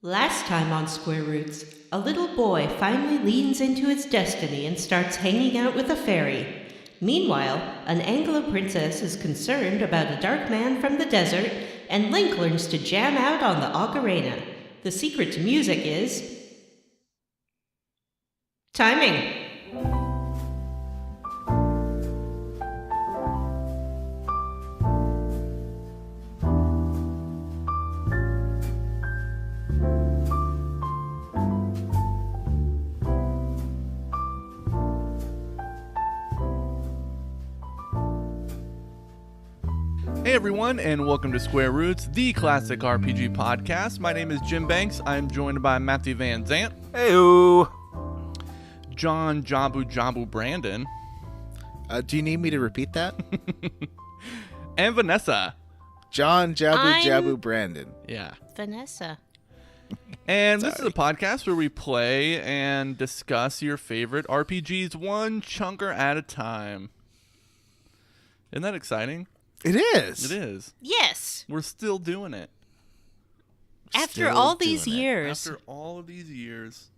Last time on Square Roots, a little boy finally leans into his destiny and starts hanging out with a fairy. Meanwhile, an Anglo princess is concerned about a dark man from the desert, and Link learns to jam out on the Ocarina. The secret to music is... timing. Hey everyone, and welcome to Square Roots, the classic RPG podcast. My name is Jim Banks. I'm joined by Matthew Van Zant. Heyo. John Jabu-Jabu Brandon. Do you need me to repeat that? And Vanessa. John Jabu-Jabu Brandon. Yeah. Vanessa. And this is a podcast where we play and discuss your favorite RPGs one chunker at a time. Isn't that exciting? It is. It is. Yes. We're still doing it. After all these years. After all of these years.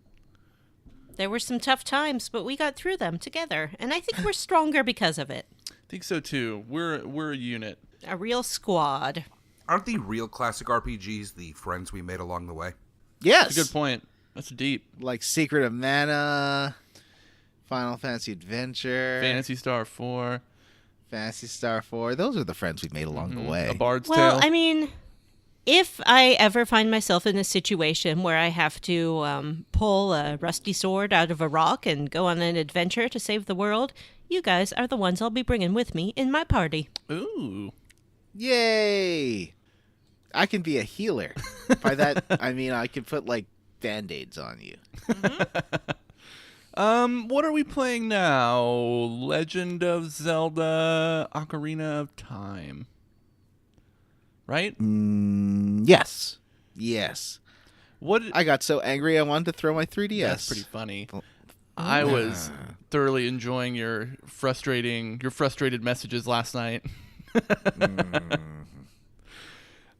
There were some tough times, but we got through them together, and I think we're stronger because of it. I think so too. We're a unit. A real squad. Aren't the real classic RPGs the friends we made along the way? Yes. That's a good point. That's deep. Like Secret of Mana, Final Fantasy Adventure, Phantasy Star 4. Phantasy Star 4. Those are the friends we made along the way. A Bard's Well, Tale. I mean, if I ever find myself in a situation where I have to pull a rusty sword out of a rock and go on an adventure to save the world, you guys are the ones I'll be bringing with me in my party. Ooh. Yay! I can be a healer. By that, I mean I can put, like, Band-Aids on you. What are we playing now? Legend of Zelda, Ocarina of Time. Right? Yes. Yes. What? I got so angry I wanted to throw my 3DS. That's pretty funny. I was thoroughly enjoying your frustrated messages last night.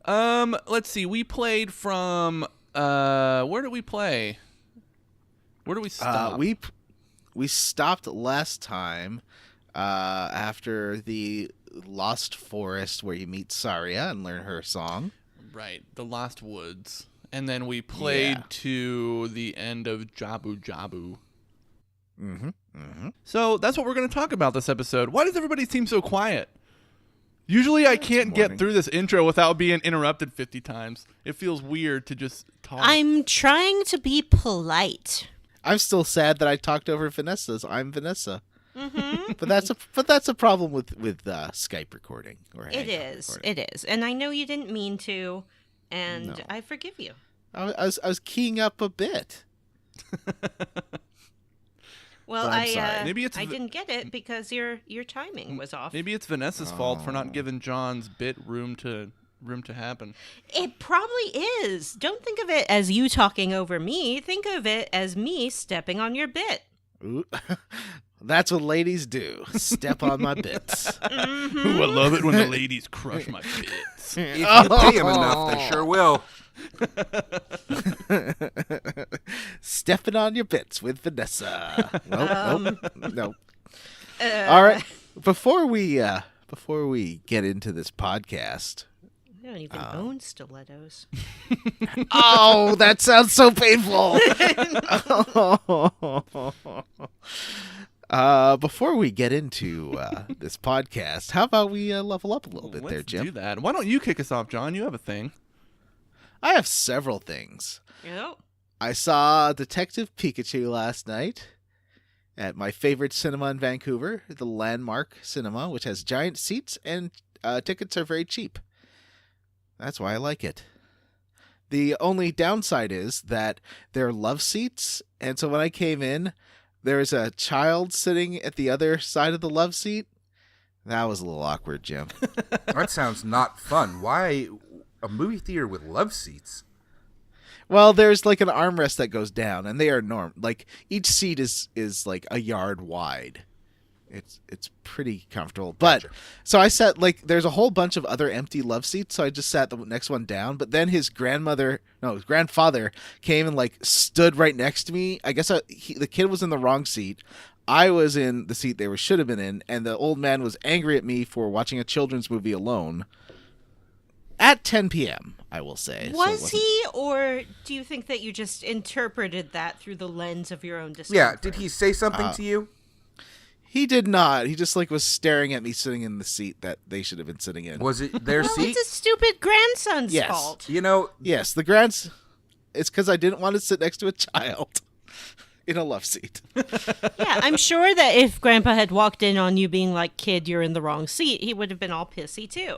Let's see. We played from where did we play? Where do we stop? We stopped last time after the Lost Forest where you meet Saria and learn her song. Right, the Lost Woods. And then we played to the end of Jabu-Jabu. So that's what we're going to talk about this episode. Why does everybody seem so quiet? Usually I can't get through this intro without being interrupted 50 times. It feels weird to just talk. I'm trying to be polite. I'm still sad that I talked over Vanessa's I'm Vanessa. But that's a problem with Skype recording. Or It is. It is. And I know you didn't mean to, and No. I forgive you. I was keying up a bit. Well, But I'm sorry. Maybe it's I didn't get it because your timing was off. Maybe it's Vanessa's fault for not giving John's bit room to happen. It probably is. Don't think of it as you talking over me. Think of it as me stepping on your bit. Ooh. That's what ladies do. Step on my bits. Ooh, I love it when the ladies crush my bits. If you pay them enough, they sure will. Stepping on your bits with Vanessa. Nope. All right. Before we get into this podcast. I don't even own stilettos. Oh, that sounds so painful. Before we get into this podcast, how about we level up a little bit there, Jim? Let's do that. Why don't you kick us off, John? You have a thing. I have several things. Yep. I saw Detective Pikachu last night at my favorite cinema in Vancouver, the Landmark Cinema, which has giant seats and tickets are very cheap. That's why I like it. The only downside is that they're love seats, and so when I came in, there was a child sitting at the other side of the love seat. That was a little awkward, Jim. That sounds not fun. Why a movie theater with love seats? Well, there's like an armrest that goes down, and they are like each seat is like a yard wide. It's pretty comfortable. But so I sat there's a whole bunch of other empty love seats, so I just sat the next one down. But then his grandfather came and stood right next to me. I guess the kid was in the wrong seat. I was in the seat they should have been in, and the old man was angry at me for watching a children's movie alone at 10 p.m., I will say. Was he, or do you think that you just interpreted that through the lens of your own discomfort? Yeah, did he say something to you? He did not. He just was staring at me sitting in the seat that they should have been sitting in. Was it their seat? It's a stupid grandson's fault. Yes, it's because I didn't want to sit next to a child in a love seat. Yeah, I'm sure that if Grandpa had walked in on you being like, kid, you're in the wrong seat, he would have been all pissy too.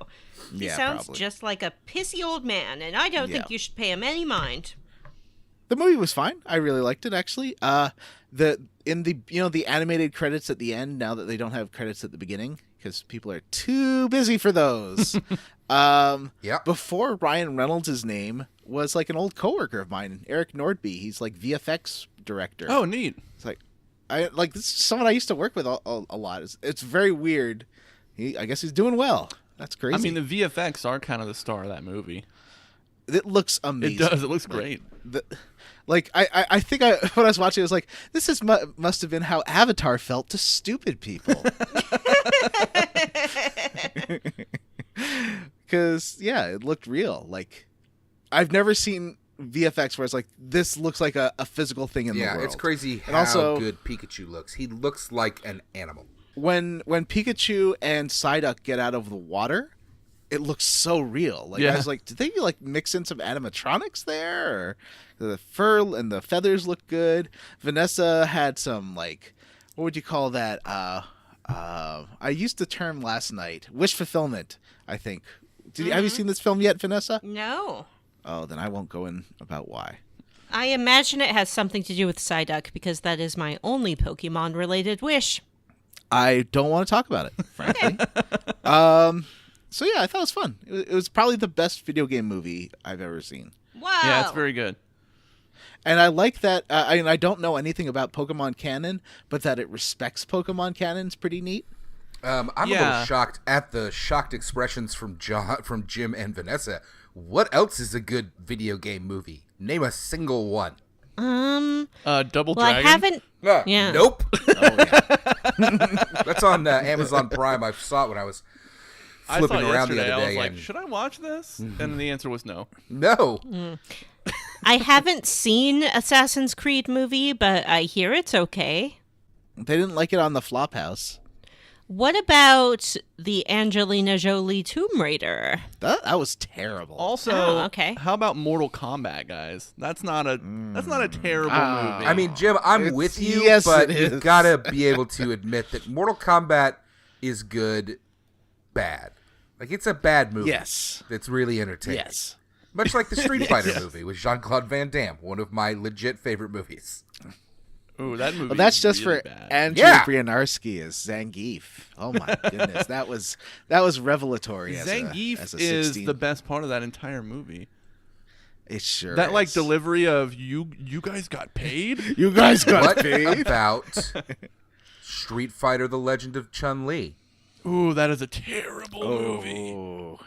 He sounds probably just like a pissy old man, and I don't think you should pay him any mind. The movie was fine. I really liked it, actually. The animated credits at the end, now that they don't have credits at the beginning because people are too busy for those. Before Ryan Reynolds' name was an old coworker of mine, Eric Nordby. He's VFX director. Oh, neat. It's this is someone I used to work with a lot. It's very weird. I guess he's doing well. That's crazy. I mean, the VFX are kind of the star of that movie. It looks amazing. It does. It looks great. I think when I was watching, I was this must have been how Avatar felt to stupid people. Because, it looked real. I've never seen VFX where it's this looks like a physical thing in the world. Yeah, it's crazy and how also, good Pikachu looks. He looks like an animal. When Pikachu and Psyduck get out of the water, it looks so real. I was did they mix in some animatronics there? Or the fur and the feathers look good. Vanessa had some what would you call that? I used the term last night. Wish fulfillment, I think. Have you seen this film yet, Vanessa? No. Oh, then I won't go in about why. I imagine it has something to do with Psyduck because that is my only Pokemon-related wish. I don't want to talk about it, frankly. So I thought it was fun. It was probably the best video game movie I've ever seen. Wow. Yeah, it's very good. And I like that. I don't know anything about Pokemon canon, but that it respects Pokemon canon is pretty neat. I'm a little shocked at the shocked expressions from Jim and Vanessa. What else is a good video game movie? Name a single one. Double Dragon. I haven't. Yeah. Nope. That's on Amazon Prime. I saw it when I was flipping around the other day. I was like, should I watch this? And the answer was no. No. I haven't seen Assassin's Creed movie, but I hear it's okay. They didn't like it on the Flophouse. What about the Angelina Jolie Tomb Raider? That was terrible. Also, okay. How about Mortal Kombat, guys? That's not a terrible movie. I mean, Jim, I'm with you, but you've got to be able to admit that Mortal Kombat is good, bad. It's a bad movie. Yes. It's really entertaining. Yes. Much like the Street Fighter movie with Jean-Claude Van Damme, one of my legit favorite movies. Ooh, that movie. Well, that's just really for bad. Andrew Brianarski as Zangief. Oh my goodness, that was revelatory. Zangief is the best part of that entire movie. It sure that is. Delivery of you guys got paid. You guys got what paid. About Street Fighter: The Legend of Chun-Li? Ooh, that is a terrible movie.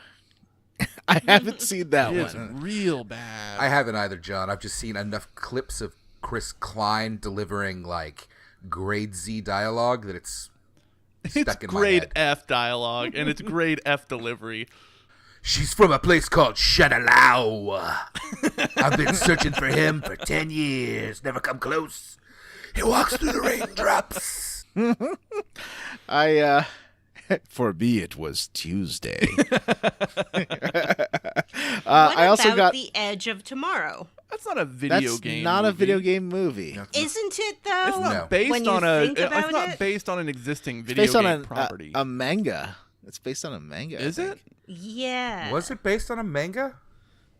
I haven't seen that It's one. real bad. I haven't either, John. I've just seen enough clips of Chris Klein delivering grade Z dialogue that it's stuck in my grade head. F dialogue and it's grade F delivery. She's from a place called Shadalau. I've been searching for him for 10 years. Never come close. He walks through the raindrops. For me, it was Tuesday. I also got The Edge of Tomorrow. That's not a video game. That's not movie. a video game movie. Isn't it though? It's not No. based When you on a. think It's about not it? based on an existing It's video based game on property. a manga. It's based on a manga. Is I it? think. Yeah. Was it based on a manga?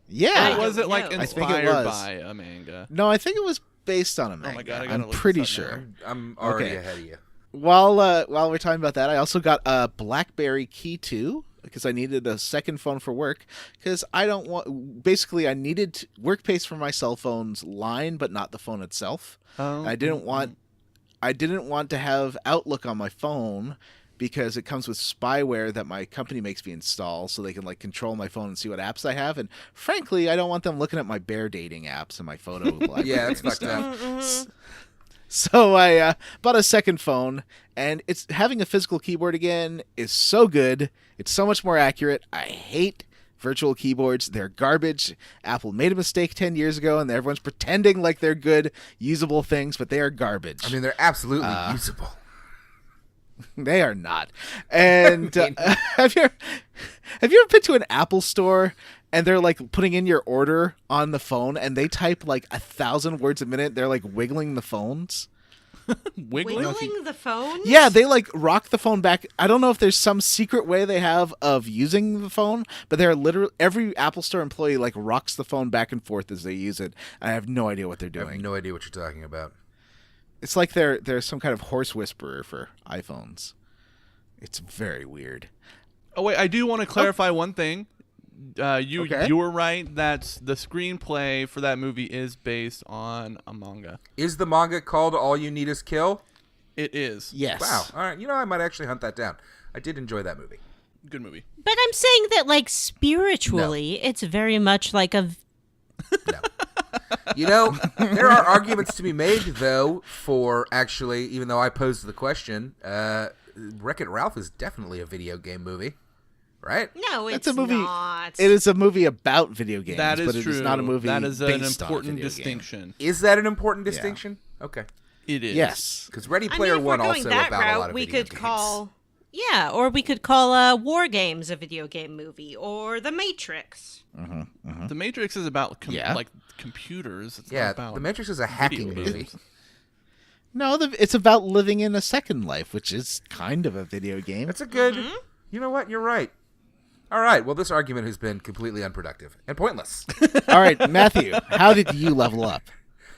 Yeah. I Or was it know. I think it inspired was. by a manga? No, I think it was based on a manga. my God, I gotta I'm look pretty this up sure. I'm already Okay. ahead of you. While we're talking about that, I also got a BlackBerry Key 2 because I needed a second phone for work because I don't want. Basically, I needed work pace for my cell phone's line, but not the phone itself. Oh, I didn't want I didn't want to have Outlook on my phone because it comes with spyware that my company makes me install so they can like control my phone and see what apps I have. And frankly, I don't want them looking at my bear dating apps and my photo library. Yeah, that's fucked stuff. up. So I bought a second phone, and it's having a physical keyboard again is so good. It's so much more accurate. I hate virtual keyboards. They're garbage. Apple made a mistake 10 years ago, and everyone's pretending like they're good, usable things, but they are garbage. I mean, they're absolutely usable. They are not. And have you ever been to an Apple store and they're like putting in your order on the phone and they type like 1,000 words a minute? They're like wiggling the phones. Wiggling the phone? Yeah, they like rock the phone back. I don't know if there's some secret way they have of using the phone, but they're literally every Apple Store employee like rocks the phone back and forth as they use it. I have no idea what they're I doing. have no idea what you're talking about. It's like they're some kind of horse whisperer for iPhones. It's very weird. Oh wait, I do want to clarify one thing. You were right that the screenplay for that movie is based on a manga. Is the manga called All You Need Is Kill? It is. Yes. Wow. All right. You know, I might actually hunt that down. I did enjoy that movie. Good movie. But I'm saying that, like, spiritually, it's very much like a... No. You know, there are arguments to be made, though, for actually, even though I posed the question, Wreck-It Ralph is definitely a video game movie, right? No, it's That's a movie. not. It is a movie about video games, That is but it true. is not a movie That is an based on a important video distinction. Is that an important distinction? Okay. It game. is. Yes. Because Ready I mean, Player if One we're going also that about route, a lot of we video could games. call... Yeah, or we could call War Games a video game movie, or The Matrix. The Matrix is about like computers. It's Yeah, not about The Matrix is a hacking video movie. games. No, it's about living in a second life, which is kind of a video game. That's a good... You know what? You're right. All right. Well, this argument has been completely unproductive and pointless. All right, Matthew, how did you level up?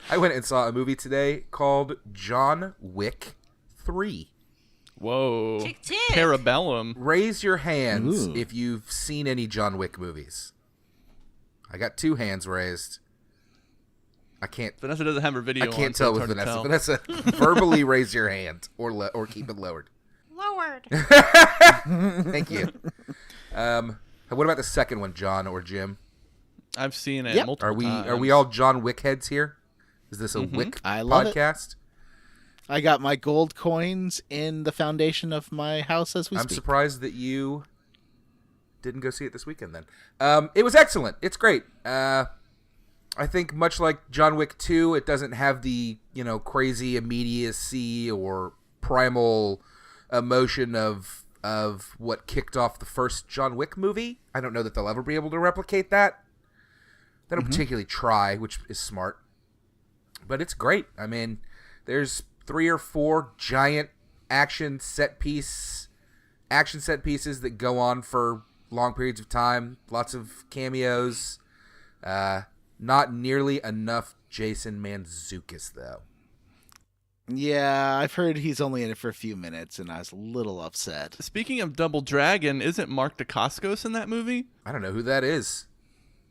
I went and saw a movie today called John Wick 3. Whoa. Tick, tick. Parabellum. Raise your hands Ooh. if you've seen any John Wick movies. I got 2 hands raised. I can't Vanessa doesn't have her video I can't on, tell so with it's hard to Vanessa. tell. Vanessa, verbally raise your hand or keep it lowered. Lowered. Thank you. What about the second one, John or Jim? I've seen it Yep. multiple times. Are we all John Wick heads here? Is this a Wick I love it. podcast? I got my gold coins in the foundation of my house as we I'm speak. surprised that you didn't go see it this weekend then. It was excellent. It's great. I think much like John Wick 2, it doesn't have the, crazy immediacy or primal emotion of what kicked off the first John Wick movie. I don't know that they'll ever be able to replicate that. They don't particularly try, which is smart. But it's great. I mean, there's 3 or 4 giant action set pieces that go on for long periods of time. Lots of cameos. Not nearly enough Jason Mantzoukas, though. Yeah, I've heard he's only in it for a few minutes, and I was a little upset. Speaking of Double Dragon, isn't Mark Dacascos in that movie? I don't know who that is.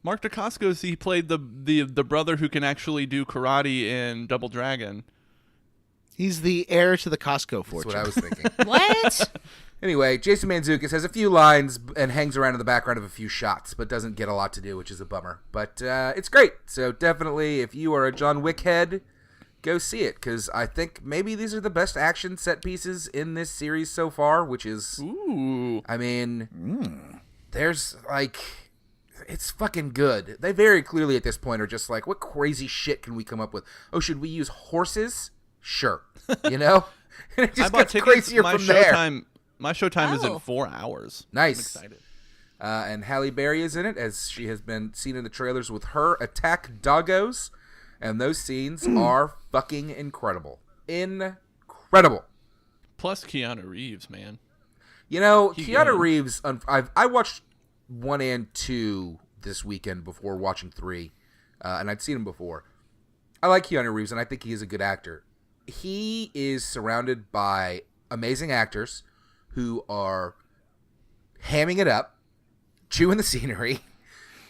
Mark Dacascos, he played the brother who can actually do karate in Double Dragon. He's the heir to the Costco That's fortune. what I was thinking. What? Anyway, Jason Mantzoukas has a few lines and hangs around in the background of a few shots, but doesn't get a lot to do, which is a bummer. But it's great. So definitely, if you are a John Wick head, go see it, because I think maybe these are the best action set pieces in this series so far, which is... Ooh. I mean, there's, it's fucking good. They very clearly at this point are just like, what crazy shit can we come up with? Oh, should we use horses? Sure. And it I just bought gets tickets. crazier My from there. showtime is in Oh. 4 hours. Nice. I'm excited. And Halle Berry is in it, as she has been seen in the trailers with her attack doggos. And those scenes are fucking incredible. Incredible. Plus Keanu Reeves, man. Keanu good. Reeves, I watched 1 and 2 this weekend before watching 3, and I'd seen him before. I like Keanu Reeves, and I think he is a good actor. He is surrounded by amazing actors who are hamming it up, chewing the scenery,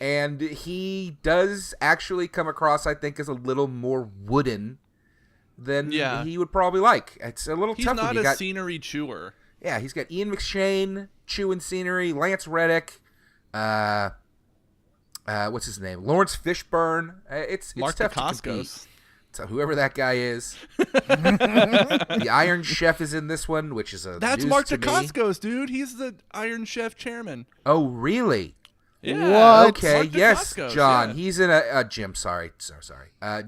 and he does actually come across, I think, as a little more wooden than Yeah. he would probably like. It's a little He's tough. not a scenery chewer. Yeah, he's got Ian McShane chewing scenery, Lance Reddick, what's his name? Lawrence Fishburne. It's Mark tough to Dacascos. compete. So whoever that guy is. The Iron Chef is in this one, which is That's news Mark to me. Dacascos, dude. He's the Iron Chef chairman. Oh, really? Yeah. Okay. Mark Yes, Dacascos, John. yeah. He's in a Jim. Sorry.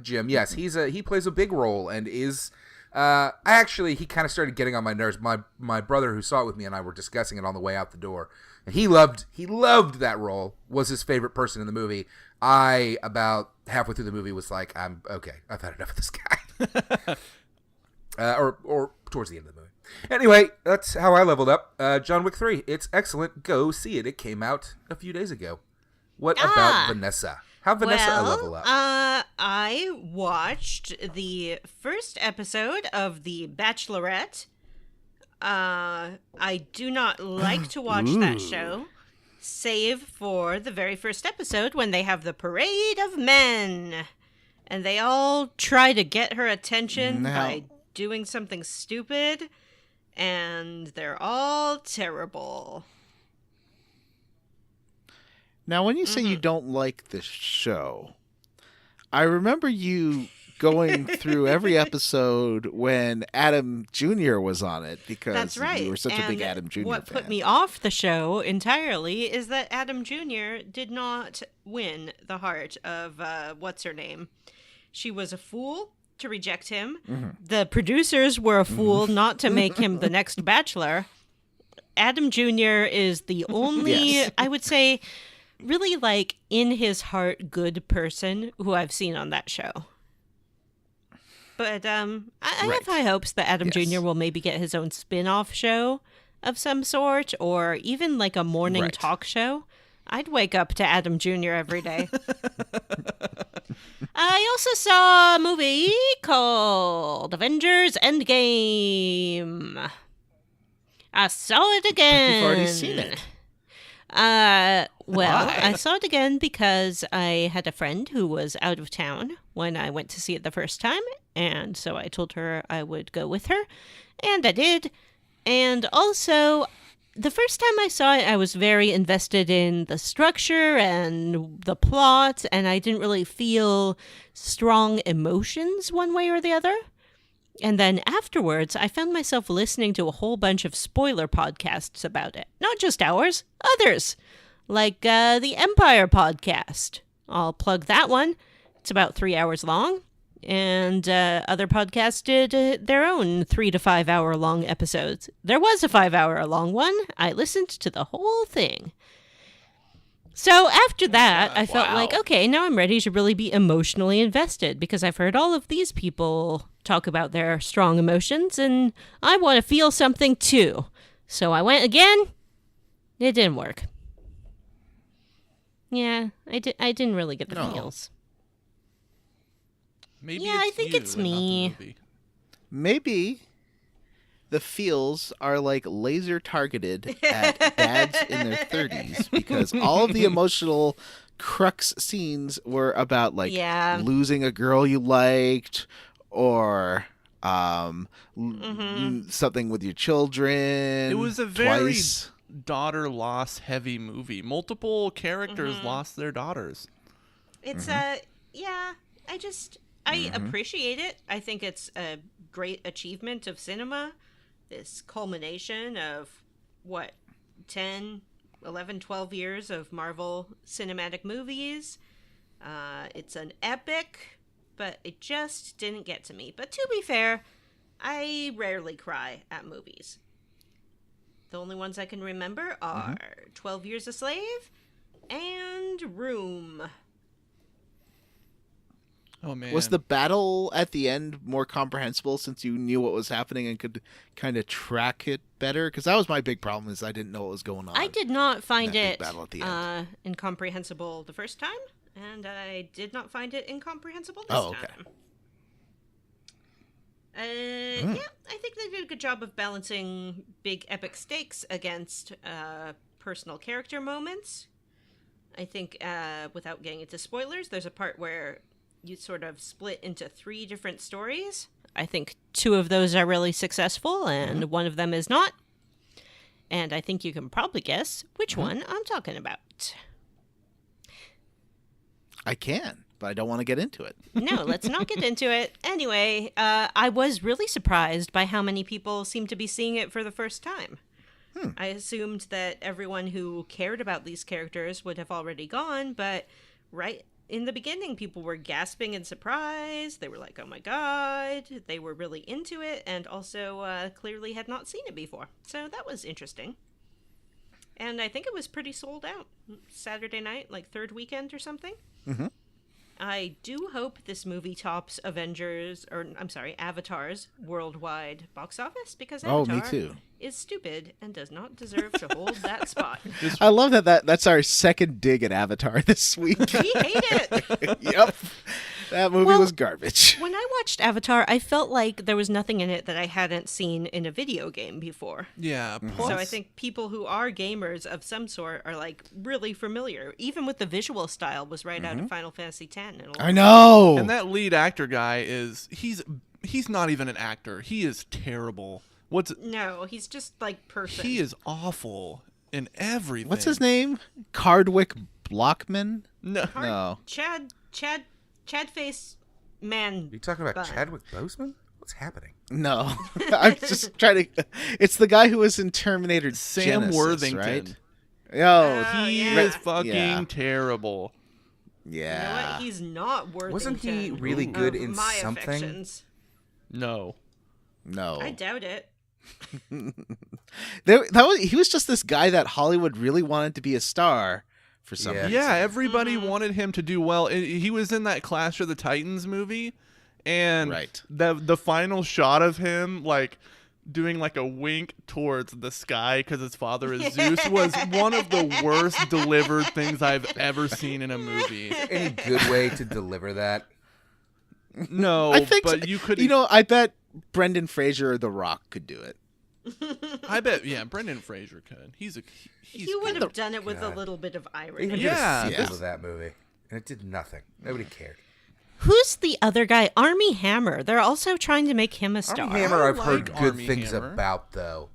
Jim. Yes, he plays a big role and is. He kind of started getting on my nerves. My brother who saw it with me and I were discussing it on the way out the door, and he loved that role. Was his favorite person in the movie. I, about halfway through the movie, was like, I'm okay. I've had enough of this guy. Or towards the end of the movie. Anyway, that's how I leveled up. John Wick 3. It's excellent. Go see it. It came out a few days ago. What about Vanessa? How'd Vanessa level up? I watched the first episode of The Bachelorette. I do not like to watch that show, save for the very first episode when they have the parade of men. And they all try to get her attention by doing something stupid. And they're all terrible. Now, when you say you don't like this show, I remember you going through every episode when Adam Jr. was on it because That's right. you were such a big Adam Jr. What fan. put me off the show entirely is that Adam Jr. did not win the heart of what's her name. She was a fool to reject him. Mm-hmm. The producers were a fool not to make him the next Bachelor. Adam Jr. is the only, Yes. I would say, really like in his heart good person who I've seen on that show. But I have high hopes that Adam Yes. Jr. will maybe get his own spin-off show of some sort, or even like a morning Right. talk show. I'd wake up to Adam Jr. every day. I also saw a movie called Avengers Endgame. I saw it again. You've already seen it. Well, Why? I saw it again because I had a friend who was out of town when I went to see it the first time, and so I told her I would go with her, and I did. And also, the first time I saw it, I was very invested in the structure and the plot, and I didn't really feel strong emotions one way or the other. And then afterwards, I found myself listening to a whole bunch of spoiler podcasts about it. Not just ours, others. Like the Empire podcast. I'll plug that one. It's about 3 hours long. And other podcasts did their own 3 to 5 hour long episodes. There was a 5 hour long one. I listened to the whole thing. So after that, I felt like, okay, now I'm ready to really be emotionally invested because I've heard all of these people talk about their strong emotions and I want to feel something too. So I went again. It didn't work. Yeah, I didn't really get the feels. Maybe Yeah, I it's think you it's and not the me. movie. Maybe the feels are like laser targeted at dads in their 30s because all of the emotional crux scenes were about like losing a girl you liked or something with your children. It was a very twice. daughter loss heavy movie. Multiple characters lost their daughters. It's I appreciate it. I think it's a great achievement of cinema. This culmination of 10, 11, 12 years of Marvel cinematic movies. It's an epic, but it just didn't get to me. But to be fair, I rarely cry at movies. The only ones I can remember are 12 Years a Slave and Room. Oh man. Was the battle at the end more comprehensible since you knew what was happening and could kind of track it better? Because that was my big problem is I didn't know what was going on. I did not find that big it battle at the end. incomprehensible the first time, and I did not find it incomprehensible this time. Yeah, I think they did a good job of balancing big epic stakes against personal character moments. I think, without getting into spoilers, there's a part where you sort of split into 3 different stories. I think 2 of those are really successful, and one of them is not. And I think you can probably guess which one I'm talking about. I can, but I don't want to get into it. No, let's not get into it. Anyway, I was really surprised by how many people seem to be seeing it for the first time. I assumed that everyone who cared about these characters would have already gone, but right in the beginning, people were gasping in surprise. They were like, oh my god. They were really into it, and also clearly had not seen it before. So that was interesting. And I think it was pretty sold out. Saturday night, like 3rd weekend or something. Mm-hmm. I do hope this movie tops Avatar's worldwide box office, because Avatar me too. is stupid and does not deserve to hold that spot. I love that's our second dig at Avatar this week. We hate it. Yep. That movie was garbage. When I watched Avatar, I felt like there was nothing in it that I hadn't seen in a video game before. Yeah. So I think people who are gamers of some sort are like really familiar. Even with the visual style was right out of Final Fantasy X. I know. And that lead actor guy he's not even an actor. He is terrible. No, he's just like person. He is awful in everything. What's his name? Cardwick Blockman? No. Chad face man. Are you talking about bun. Chadwick Boseman? What's happening? No. I'm just trying to... It's the guy who was in Terminator Sam Genesis, Worthington. right? Oh, He yeah. is fucking terrible. yeah. You know what? He's not Worthington. Wasn't he really good in my something? affections. No. No. I doubt it. He was just this guy that Hollywood really wanted to be a star for some reason. Yeah, everybody wanted him to do well. He was in that Clash of the Titans movie, and the final shot of him like doing like a wink towards the sky because his father is Zeus was one of the worst delivered things I've ever seen in a movie. Any good way to deliver that? No, I think but so. you could. I bet Brendan Fraser or The Rock could do it. I bet, Brendan Fraser could. He's He would have done it with a little bit of They irony. even did a sequel to that movie, and it did nothing. Nobody cared. Who's the other guy? Armie Hammer. They're also trying to make him a star. Armie Hammer, I've heard like good Armie things Hammer. about, though.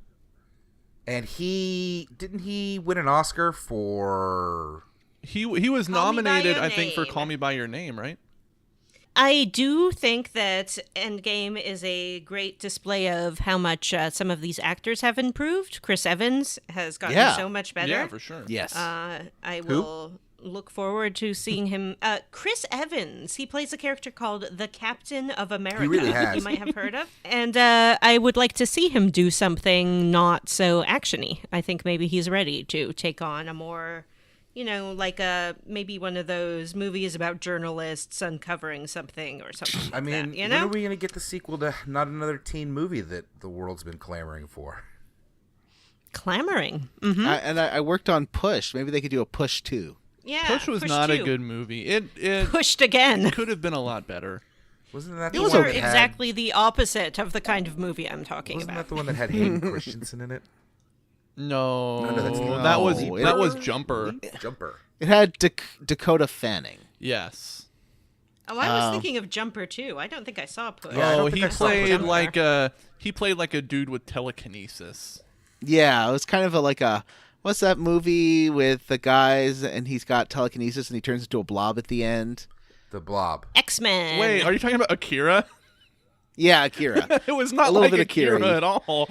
And didn't he win an Oscar for? He was Call Me By nominated, Your I think, for Name. Call Me by Your Name, right? I do think that Endgame is a great display of how much some of these actors have improved. Chris Evans has gotten so much better. Yeah, for sure. Yes. I will look forward to seeing him. Chris Evans. He plays a character called the Captain of America. He really has. You might have heard of. And I would like to see him do something not so actiony. I think maybe he's ready to take on a more... like maybe one of those movies about journalists uncovering something or something like I mean, that, when are we going to get the sequel to Not Another Teen Movie that the world's been clamoring for? Clamoring. Mm-hmm. I worked on Push. Maybe they could do a Push 2. Yeah, Push was not a good movie. It Pushed again. could have been a lot better. Wasn't that It the was one that exactly the opposite of the kind of movie I'm talking Wasn't about. that the one that had Hayden Christensen in it? No, No, that's not. that was Jumper. Jumper. It had Dakota Fanning. Yes. Oh, I was thinking of Jumper too. I don't think I saw Push. Yeah, I Oh, don't think he I saw played Jumper. like a dude with telekinesis. Yeah, it was kind of what's that movie with the guys and he's got telekinesis and he turns into a blob at the end? The Blob. X-Men. Wait, are you talking about Akira? Yeah, Akira. It was not A little like bit Akira Akira-y. at all.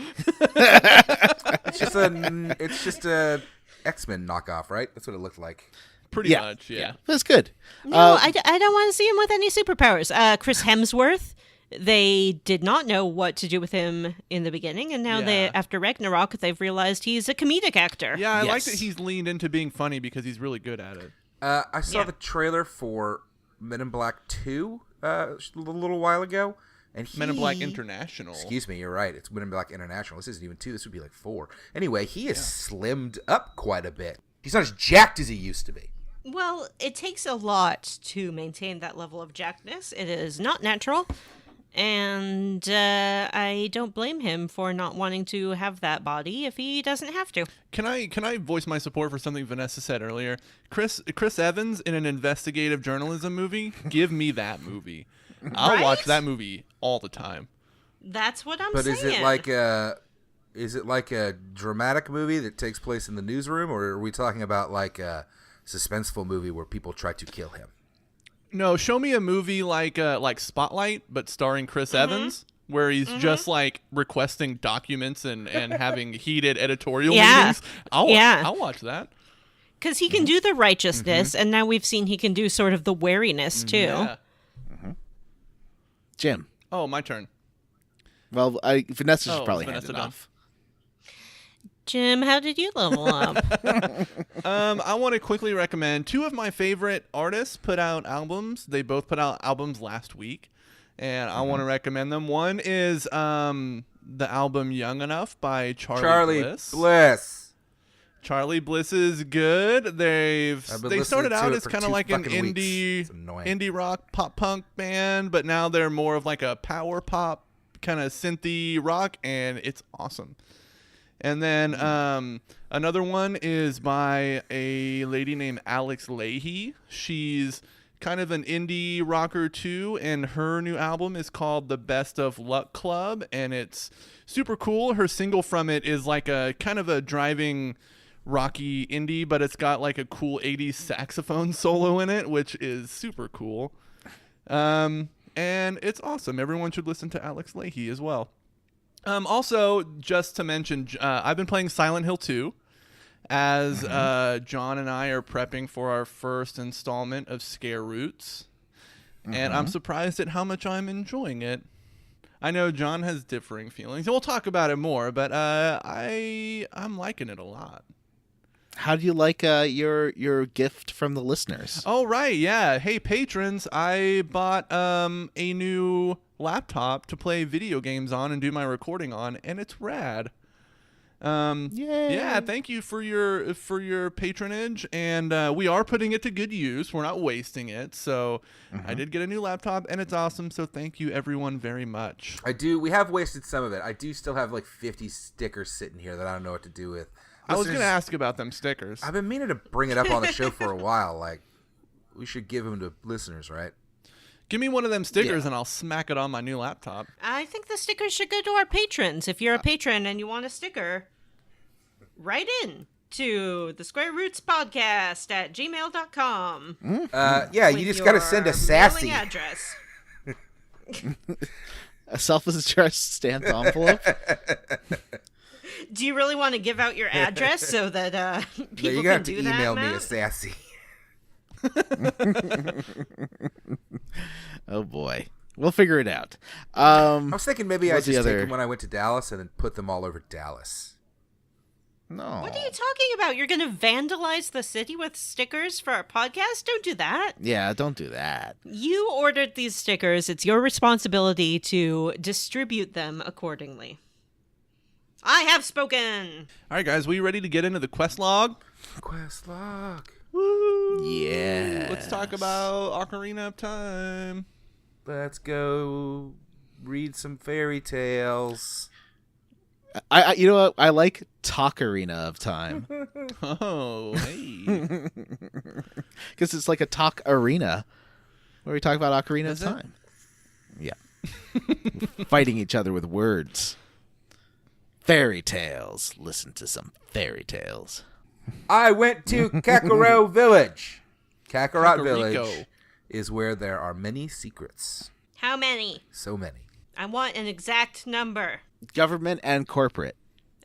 It's just a X-Men knockoff, right? That's what it looked like. Pretty Yeah. much, yeah. It was good. No, I don't want to see him with any superpowers. Chris Hemsworth. They did not know what to do with him in the beginning, and now Yeah. after Ragnarok, they've realized he's a comedic actor. Yeah, I like Yes. that he's leaned into being funny because he's really good at it. I saw Yeah. the trailer for Men in Black 2 a little while ago. And Men in Black International. Excuse me, you're right. It's Men in Black International. This isn't even 2. This would be like 4. Anyway, he has slimmed up quite a bit. He's not as jacked as he used to be. Well, it takes a lot to maintain that level of jackedness. It is not natural. And I don't blame him for not wanting to have that body if he doesn't have to. Can I voice my support for something Vanessa said earlier? Chris Evans in an investigative journalism movie? Give me that movie. I'll Right? watch that movie all the time. That's what I'm but saying. Is it like a dramatic movie that takes place in the newsroom, or are we talking about like a suspenseful movie where people try to kill him? No, show me a movie like Spotlight, but starring Chris Evans, where he's just like requesting documents and having heated editorial meetings. I'll watch that. Because he can do the righteousness, and now we've seen he can do sort of the wariness too. Yeah. Jim. Oh, my turn. Well, Vanessa should probably hand it off. Jim, how did you level up? I want to quickly recommend two of my favorite artists put out albums. They both put out albums last week, and I want to recommend them. One is the album Young Enough by Charlie Bliss. Charlie Bliss is good. They started out as kind of like an indie rock pop punk band, but now they're more of like a power pop kind of synthy rock, and it's awesome. And then another one is by a lady named Alex Leahy. She's kind of an indie rocker too, and her new album is called The Best of Luck Club, and it's super cool. Her single from it is like a kind of a driving rocky indie, but it's got like a cool 80s saxophone solo in it, which is super cool. And it's awesome. Everyone should listen to Alex Leahy as well. Also, just to mention, I've been playing Silent Hill 2 as John and I are prepping for our first installment of Scare Roots. And I'm surprised at how much I'm enjoying it. I know John has differing feelings. We'll talk about it more, but I'm liking it a lot. How do you like your gift from the listeners? Oh, right, yeah. Hey, patrons, I bought a new laptop to play video games on and do my recording on, and it's rad. Yay. Yeah, thank you for your patronage, and we are putting it to good use. We're not wasting it. So I did get a new laptop, and it's awesome. So thank you, everyone, very much. We have wasted some of it. I do still have like 50 stickers sitting here that I don't know what to do with. I was going to ask about them stickers. I've been meaning to bring it up on the show for a while. Like, we should give them to listeners, right? Give me one of them stickers and I'll smack it on my new laptop. I think the stickers should go to our patrons. If you're a patron and you want a sticker, write in to the Square Roots Podcast at gmail.com. You just got to send a sassy address. A self-addressed stamped envelope. Do you really want to give out your address so that people can do that? You got to email me a sassy. Oh boy, we'll figure it out. I was thinking maybe I just take them when I went to Dallas and then put them all over Dallas. No. What are you talking about? You're going to vandalize the city with stickers for our podcast? Don't do that. Yeah, don't do that. You ordered these stickers. It's your responsibility to distribute them accordingly. I have spoken. All right, guys, we ready to get into the quest log? Quest log. Woo! Yeah. Let's talk about Ocarina of Time. Let's go read some fairy tales. I you know what? I like Talkarina of Time. Oh, hey. Because it's like a talk arena where we talk about Ocarina of Time. Yeah. Fighting each other with words. Fairy tales. Listen to some fairy tales. I went to Kakarot Village. Kakarot Village is where there are many secrets. How many? So many. I want an exact number. Government and corporate.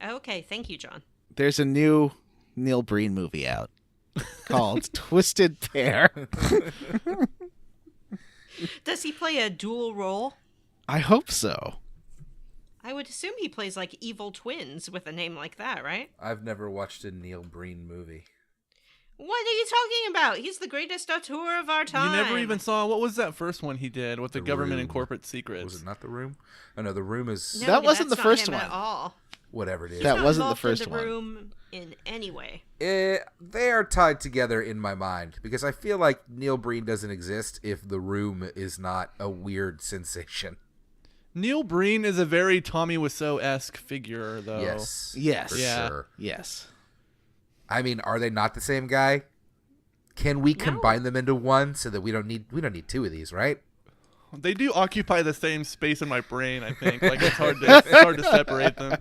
Okay, thank you, John. There's a new Neil Breen movie out called Twisted Pair. Does he play a dual role? I hope so. I would assume he plays like evil twins with a name like that, right? I've never watched a Neil Breen movie. What are you talking about? He's the greatest auteur of our time. You never even saw, what was that first one he did with the government Room. and corporate secrets? Was it not The Room? Oh, no, The Room is... No, that wasn't the that's first not him one. At all. Whatever it is. That He's not wasn't the involved first in one. The Room in any way. They are tied together in my mind because I feel like Neil Breen doesn't exist if The Room is not a weird sensation. Neil Breen is a very Tommy Wiseau-esque figure, though. Yes. Yes. For sure. Yes. I mean, are they not the same guy? Can we combine them into one so that we don't need two of these, right? They do occupy the same space in my brain, I think. Like, it's hard to separate them.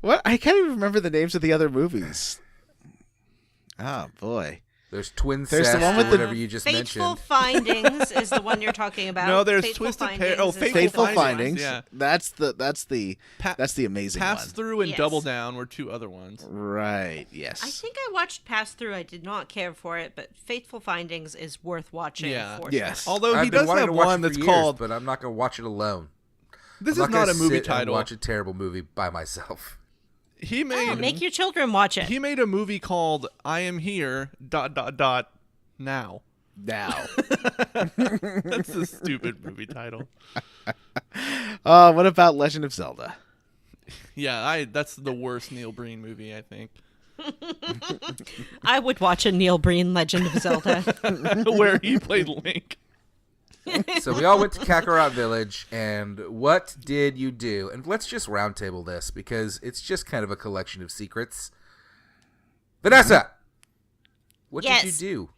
What? I can't even remember the names of the other movies. Oh, boy. There's Twin There's Cest, the one with the whatever you just Fateful mentioned. Findings is the one you're talking about. No, there's Fateful Twisted Findings Pair. Oh, is Fateful the Findings. Yeah. That's the amazing Pass one. Through and Yes. Double Down were two other ones. Right. Yes. I think I watched Pass Through. I did not care for it, but Fateful Findings is worth watching. Yeah. For Yes. Sure. Although I've he been does wanting have to watch one it for that's years, called. but I'm not going to watch it alone. This I'm is not a movie sit and title. watch a terrible movie by myself. He made Make your children watch it. he made a movie called I Am Here ... Now. Now. That's a stupid movie title. What about Legend of Zelda? Yeah, that's the worst Neil Breen movie, I think. I would watch a Neil Breen Legend of Zelda. Where he played Link. So we all went to Kakarot Village, and what did you do? And let's just roundtable this, because it's just kind of a collection of secrets. Vanessa! What did you do?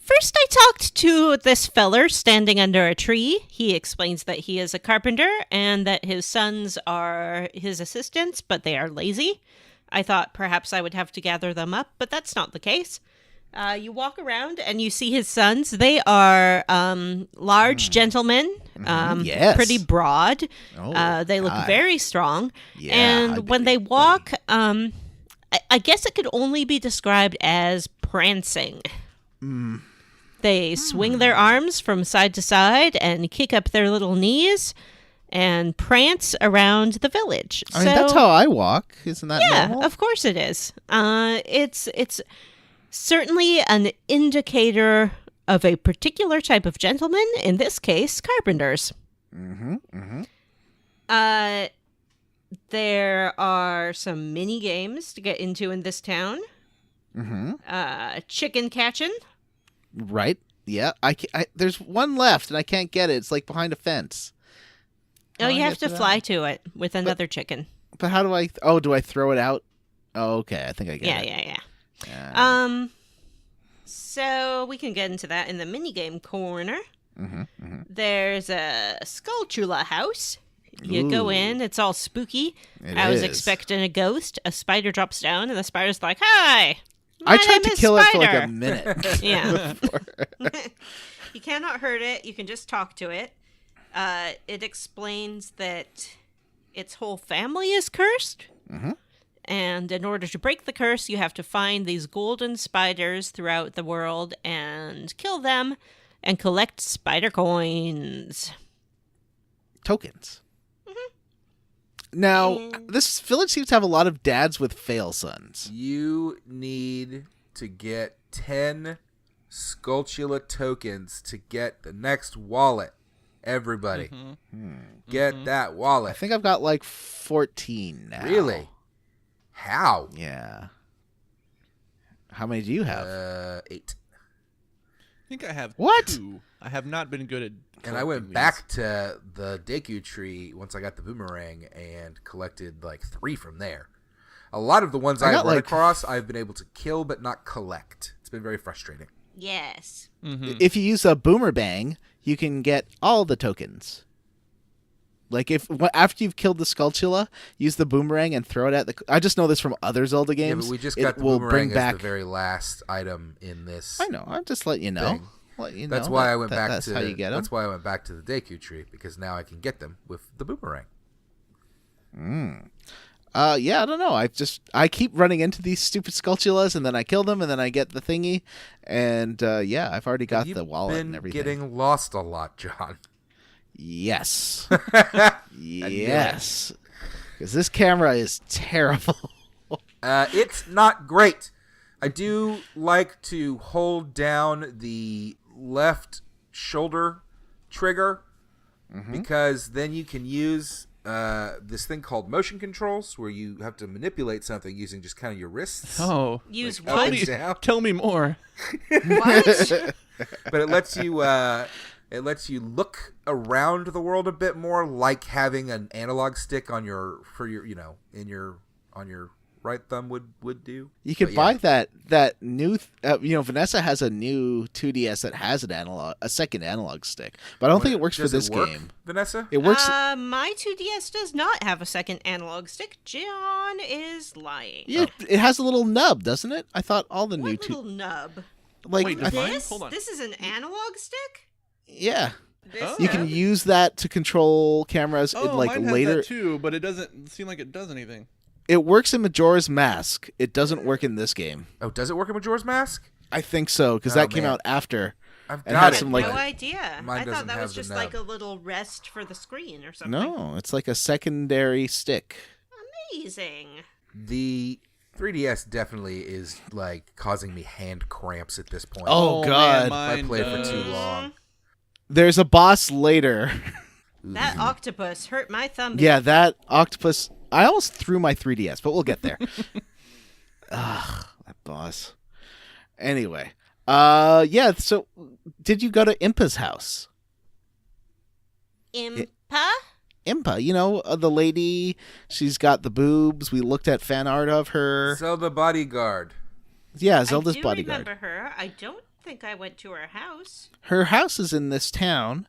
First, I talked to this feller standing under a tree. He explains that he is a carpenter and that his sons are his assistants, but they are lazy. I thought perhaps I would have to gather them up, but that's not the case. You walk around and you see his sons. They are large gentlemen, Yes. pretty broad. Oh, they look God. very strong. Yeah, and I when they walk, I guess it could only be described as prancing. They swing their arms from side to side and kick up their little knees and prance around the village. I mean, that's how I walk. Isn't that Yeah, normal? of course it is. It's certainly an indicator of a particular type of gentleman, in this case, carpenters. There are some mini games to get into in this town. Chicken catching. Right. Yeah. There's one left, and I can't get it. It's like behind a fence. Oh, How do you I have get to that? fly to it with another chicken. But how do I... Oh, do I throw it out? Oh, okay. I think I get it. Yeah. So we can get into that in the minigame corner. There's a Skulltula house. You go in, it's all spooky. I was is. expecting a ghost. A spider drops down, and the spider's like, "Hi, I my tried name to is kill it for like Spider." a minute. Yeah. You cannot hurt it. You can just talk to it. It explains that its whole family is cursed. And in order to break the curse, you have to find these golden spiders throughout the world and kill them and collect spider coins. Tokens. Now, this village seems to have a lot of dads with fail sons. You need to get 10 Skulltula tokens to get the next wallet. Everybody. Get that wallet. I think I've got like 14 now. Really? How? Yeah. How many do you have? 8. I think I have What? 2. I have not been good at And I went collecting back to the Deku tree once I got the boomerang and collected like 3 from there. A lot of the ones I've got, run like, across, I've been able to kill but not collect. It's been very frustrating. Yes. If you use a boomerang, you can get all the tokens. Like after you've killed the Skulltula, use the boomerang and throw it at the. I just know this from other Zelda Yeah, games. but we just It got the will boomerang bring as back. the very last item in this. I know. I'm just letting you know. thing. Let you That's know why that- I went back that's to. how you get them. That's why I went back to the Deku tree, because now I can get them with the boomerang. Yeah, I don't know. I keep running into these stupid Skulltulas, and then I kill them, and then I get the thingy, and yeah, I've already got You've the wallet been and everything. getting lost a lot, John. Yes, yes, because this camera is terrible. It's not great. I do like to hold down the left shoulder trigger because then you can use this thing called motion controls, where you have to manipulate something using just kind of your wrists. Oh, Use Like, up what? and down. tell me more. What? But it lets you look around the world a bit more, like having an analog stick on your right thumb would do. You could buy that new. Vanessa has a new 2DS that has a second analog stick, but I don't think it works for this game. Vanessa, it works. My 2DS does not have a second analog stick. John is lying. Yeah, it has a little nub, doesn't it? I thought all the new little nub? Like wait, hold on. This is an analog stick. Yeah. This You can use that to control cameras in like mine later. has that too, but it doesn't seem like it does anything. It works in Majora's Mask. It doesn't work in this game. Oh, does it work in Majora's Mask? I think so, because that came out after. I've and got had it. some like. No idea. Mine I thought doesn't that have was the just nub. like a little rest for the screen or something. No, it's like a secondary stick. Amazing. The 3DS definitely is like causing me hand cramps at this point. Oh, God. Man, if I play it for mine too does. long. There's a boss later. That octopus hurt my thumb. Yeah, that octopus. I almost threw my 3DS, but we'll get there. Ugh, that boss. Anyway, yeah. So, did you go to Impa's house? Impa? Impa, the lady. She's got the boobs. We looked at fan art of her. Zelda bodyguard. Yeah, Zelda's I do bodyguard. remember her. I don't think I went to her house. Her house is in this town.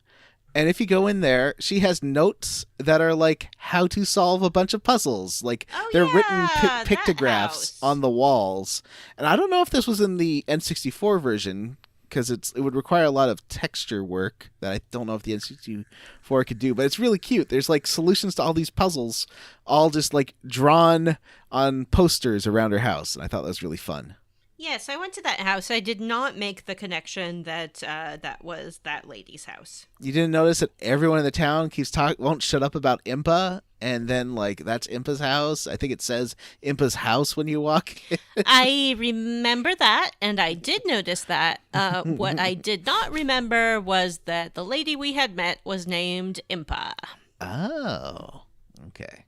And if you go in there, she has notes that are like how to solve a bunch of puzzles. Like they're written that pictographs house. on the walls. And I don't know if this was in the N64 version because it would require a lot of texture work that I don't know if the N64 could do. But it's really cute. There's like solutions to all these puzzles, all just like drawn on posters around her house. And I thought that was really fun. Yes, I went to that house. I did not make the connection that that was that lady's house. You didn't notice that everyone in the town won't shut up about Impa, and then like that's Impa's house. I think it says Impa's house when you walk in. I remember that, and I did notice that. What I did not remember was that the lady we had met was named Impa. Oh, okay.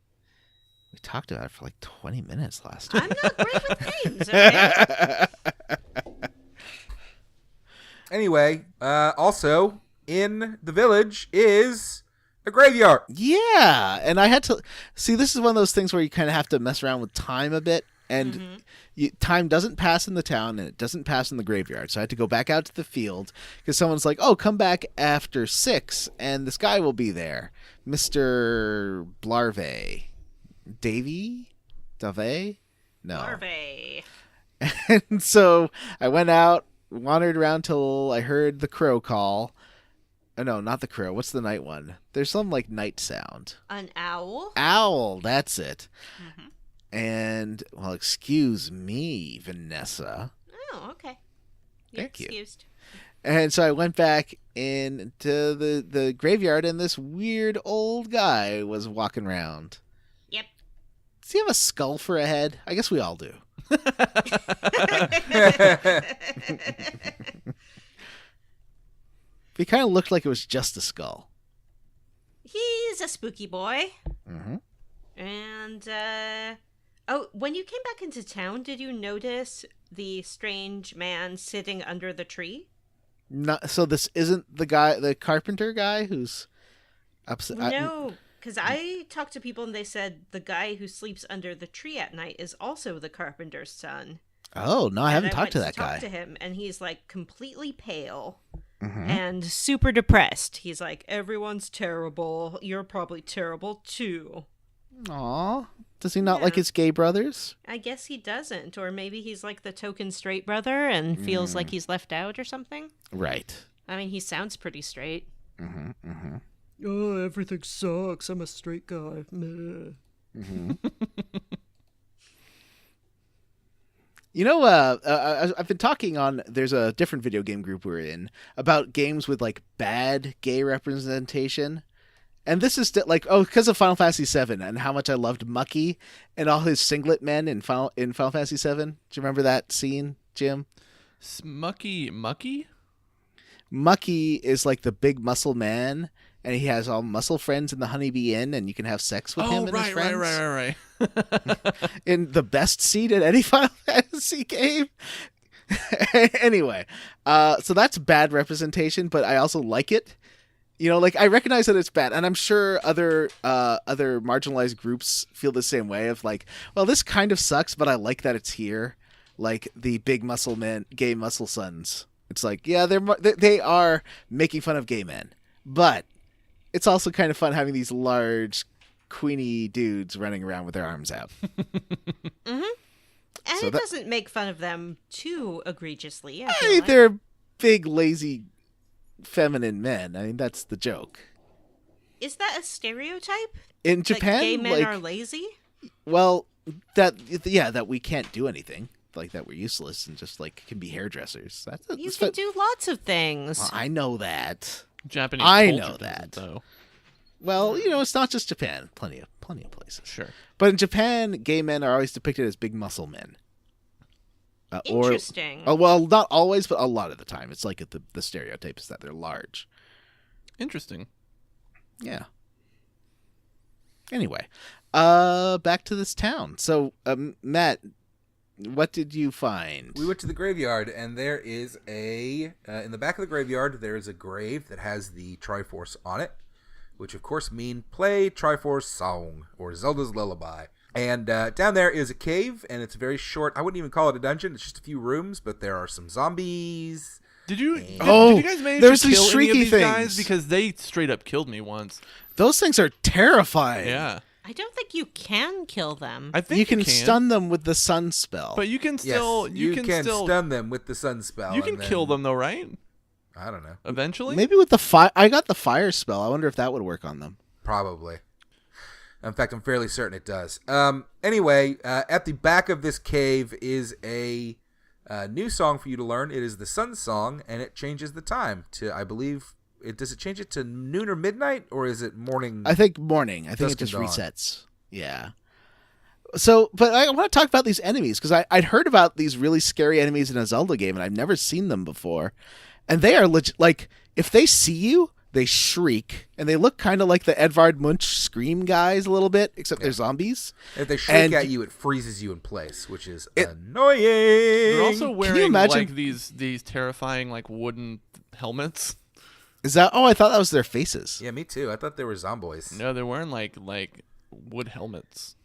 We talked about it for like 20 minutes last time. I'm not great with names, okay? Anyway, also in the village is a graveyard. Yeah, and I had to see. This is one of those things where you kind of have to mess around with time a bit, and time doesn't pass in the town, and it doesn't pass in the graveyard. So I had to go back out to the field because someone's like, "Oh, come back after 6, and this guy will be there, Mr. Blarve, Dave? No, Larvae. And so I went out, wandered around till I heard the crow call. Oh, no, not the crow. What's the night one? There's some like night sound. An owl. Owl, that's it. And, well, excuse me, Vanessa. Oh, okay. You're Thank you. excused. And so I went back into the graveyard, and this weird old guy was walking around. Yep. Does he have a skull for a head? I guess we all do. He kind of looked like it was just a skull. He's a spooky boy. Mm-hmm. And, when you came back into town, did you notice the strange man sitting under the tree? So this isn't the carpenter guy who's upset? No, because I talked to people and they said the guy who sleeps under the tree at night is also the carpenter's son. Oh, no, I haven't talked to went that guy. Talk to him, and he's like completely pale Mm-hmm. and super depressed. He's like, everyone's terrible. You're probably terrible too. Aw. Does he not Yeah. like his gay brothers? I guess he doesn't, or maybe he's like the token straight brother and feels like he's left out or something. Right. I mean, he sounds pretty straight. Mm-hmm. Mm-hmm. Oh, everything sucks. I'm a straight guy. Meh. Mm-hmm. I've been talking on, there's a different video game group we're in, about games with, like, bad gay representation. And this is because of Final Fantasy VII and how much I loved Mucky and all his singlet men in Final Fantasy VII. Do you remember that scene, Jim? Mucky? Mucky is, like, the big muscle man, and he has all muscle friends in the Honeybee Inn, and you can have sex with him and his friends. Right. In the best seat at any Final Fantasy game. Anyway, so that's bad representation, but I also like it. You know, like I recognize that it's bad, and I'm sure other marginalized groups feel the same way. Of like, well, this kind of sucks, but I like that it's here. Like the big muscle men, gay muscle sons. It's like, yeah, they are making fun of gay men, but it's also kind of fun having these large, queenie dudes running around with their arms out. And So it doesn't make fun of them too egregiously. I feel Hey, like. they're big, lazy, feminine men. I mean, that's the joke. Is that a stereotype? In Japan, that gay men like, are lazy? well, that we can't do anything, like that we're useless and just like can be hairdressers. You can do lots of things. Well, I know that. Japanese I culture know doesn't, that. though. Well, you know, it's not just Japan. Plenty of places. Sure. But in Japan, gay men are always depicted as big muscle men. Interesting. Well, not always, but a lot of the time. It's like the stereotype is that they're large. Interesting. Yeah. Anyway, back to this town. So, Matt, what did you find? We went to the graveyard, and there is in the back of the graveyard, there is a grave that has the Triforce on it, which of course mean play Triforce song, or Zelda's Lullaby. And down there is a cave, and it's very short. I wouldn't even call it a dungeon. It's just a few rooms, but there are some zombies. Did you Oh, did you guys manage there's to these kill any of shrieky these guys? things. Because they straight up killed me once. Those things are terrifying. Yeah. I don't think you can kill them. I think You can stun them with the sun spell. But you can still Yes, you can still stun them with the sun spell. You can and then- kill them though, right? I don't know. Eventually? Maybe with the fire. I got the fire spell. I wonder if that would work on them. Probably. In fact, I'm fairly certain it does. Anyway, at the back of this cave is a new song for you to learn. It is the Sun Song, and it changes the time to, I believe, does it change it to noon or midnight, or is it morning? I think morning. I think Dusk it just to dawn. resets. Yeah. So, but I want to talk about these enemies because I'd heard about these really scary enemies in a Zelda game, and I've never seen them before. And they are legit. Like, if they see you, they shriek, and they look kind of like the Edvard Munch Scream guys a little bit, except they're zombies. If they shriek at you, it freezes you in place, which is annoying. They're also you wearing imagine- like these terrifying like wooden helmets. Is that? Oh, I thought that was their faces. Yeah, me too. I thought they were zomboys. No, they're wearing like wood helmets.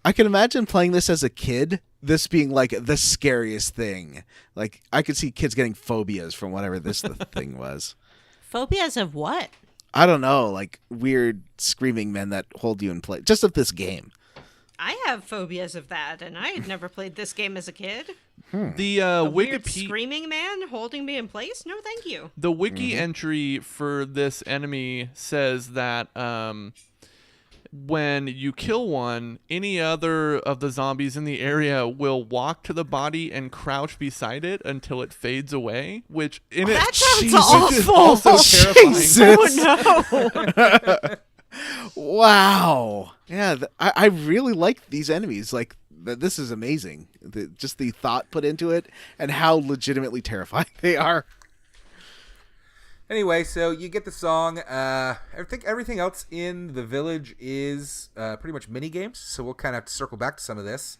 I can imagine playing this as a kid, this being like the scariest thing. Like, I could see kids getting phobias from whatever this thing was. Phobias of what? I don't know, like weird screaming men that hold you in place. Just of this game. I have phobias of that, and I had never played this game as a kid. The A weird Wikipedia screaming man holding me in place? No, thank you. the wiki entry for this enemy says that when you kill one, any other of the zombies in the area will walk to the body and crouch beside it until it fades away, which in That it sounds which is awful. also terrifying. Jesus. Oh no! Wow. Yeah, I really like these enemies. Like, this is amazing. Just the thought put into it and how legitimately terrifying they are. Anyway, so you get the song. I think everything else in the village is pretty much mini games, so we'll kind of have to circle back to some of this.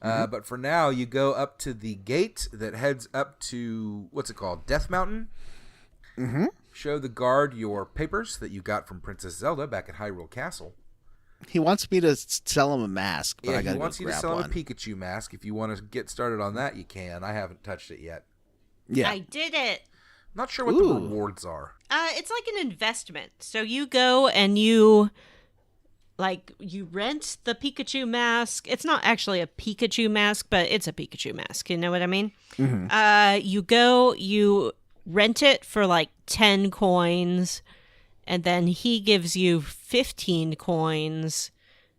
But for now, you go up to the gate that heads up to, what's it called, Death Mountain. Mm-hmm. Show the guard your papers that you got from Princess Zelda back at Hyrule Castle. He wants me to sell him a mask, but I Yeah, gotta he wants go you to grab sell him one. a Pikachu mask. If you want to get started on that, you can. I haven't touched it yet. Yeah. I did it. Not sure what the Ooh. rewards are. It's like an investment. So you go and you rent the Pikachu mask. It's not actually a Pikachu mask, but it's a Pikachu mask. You know what I mean? Mm-hmm. You go, you rent it for like 10 coins, and then he gives you 15 coins.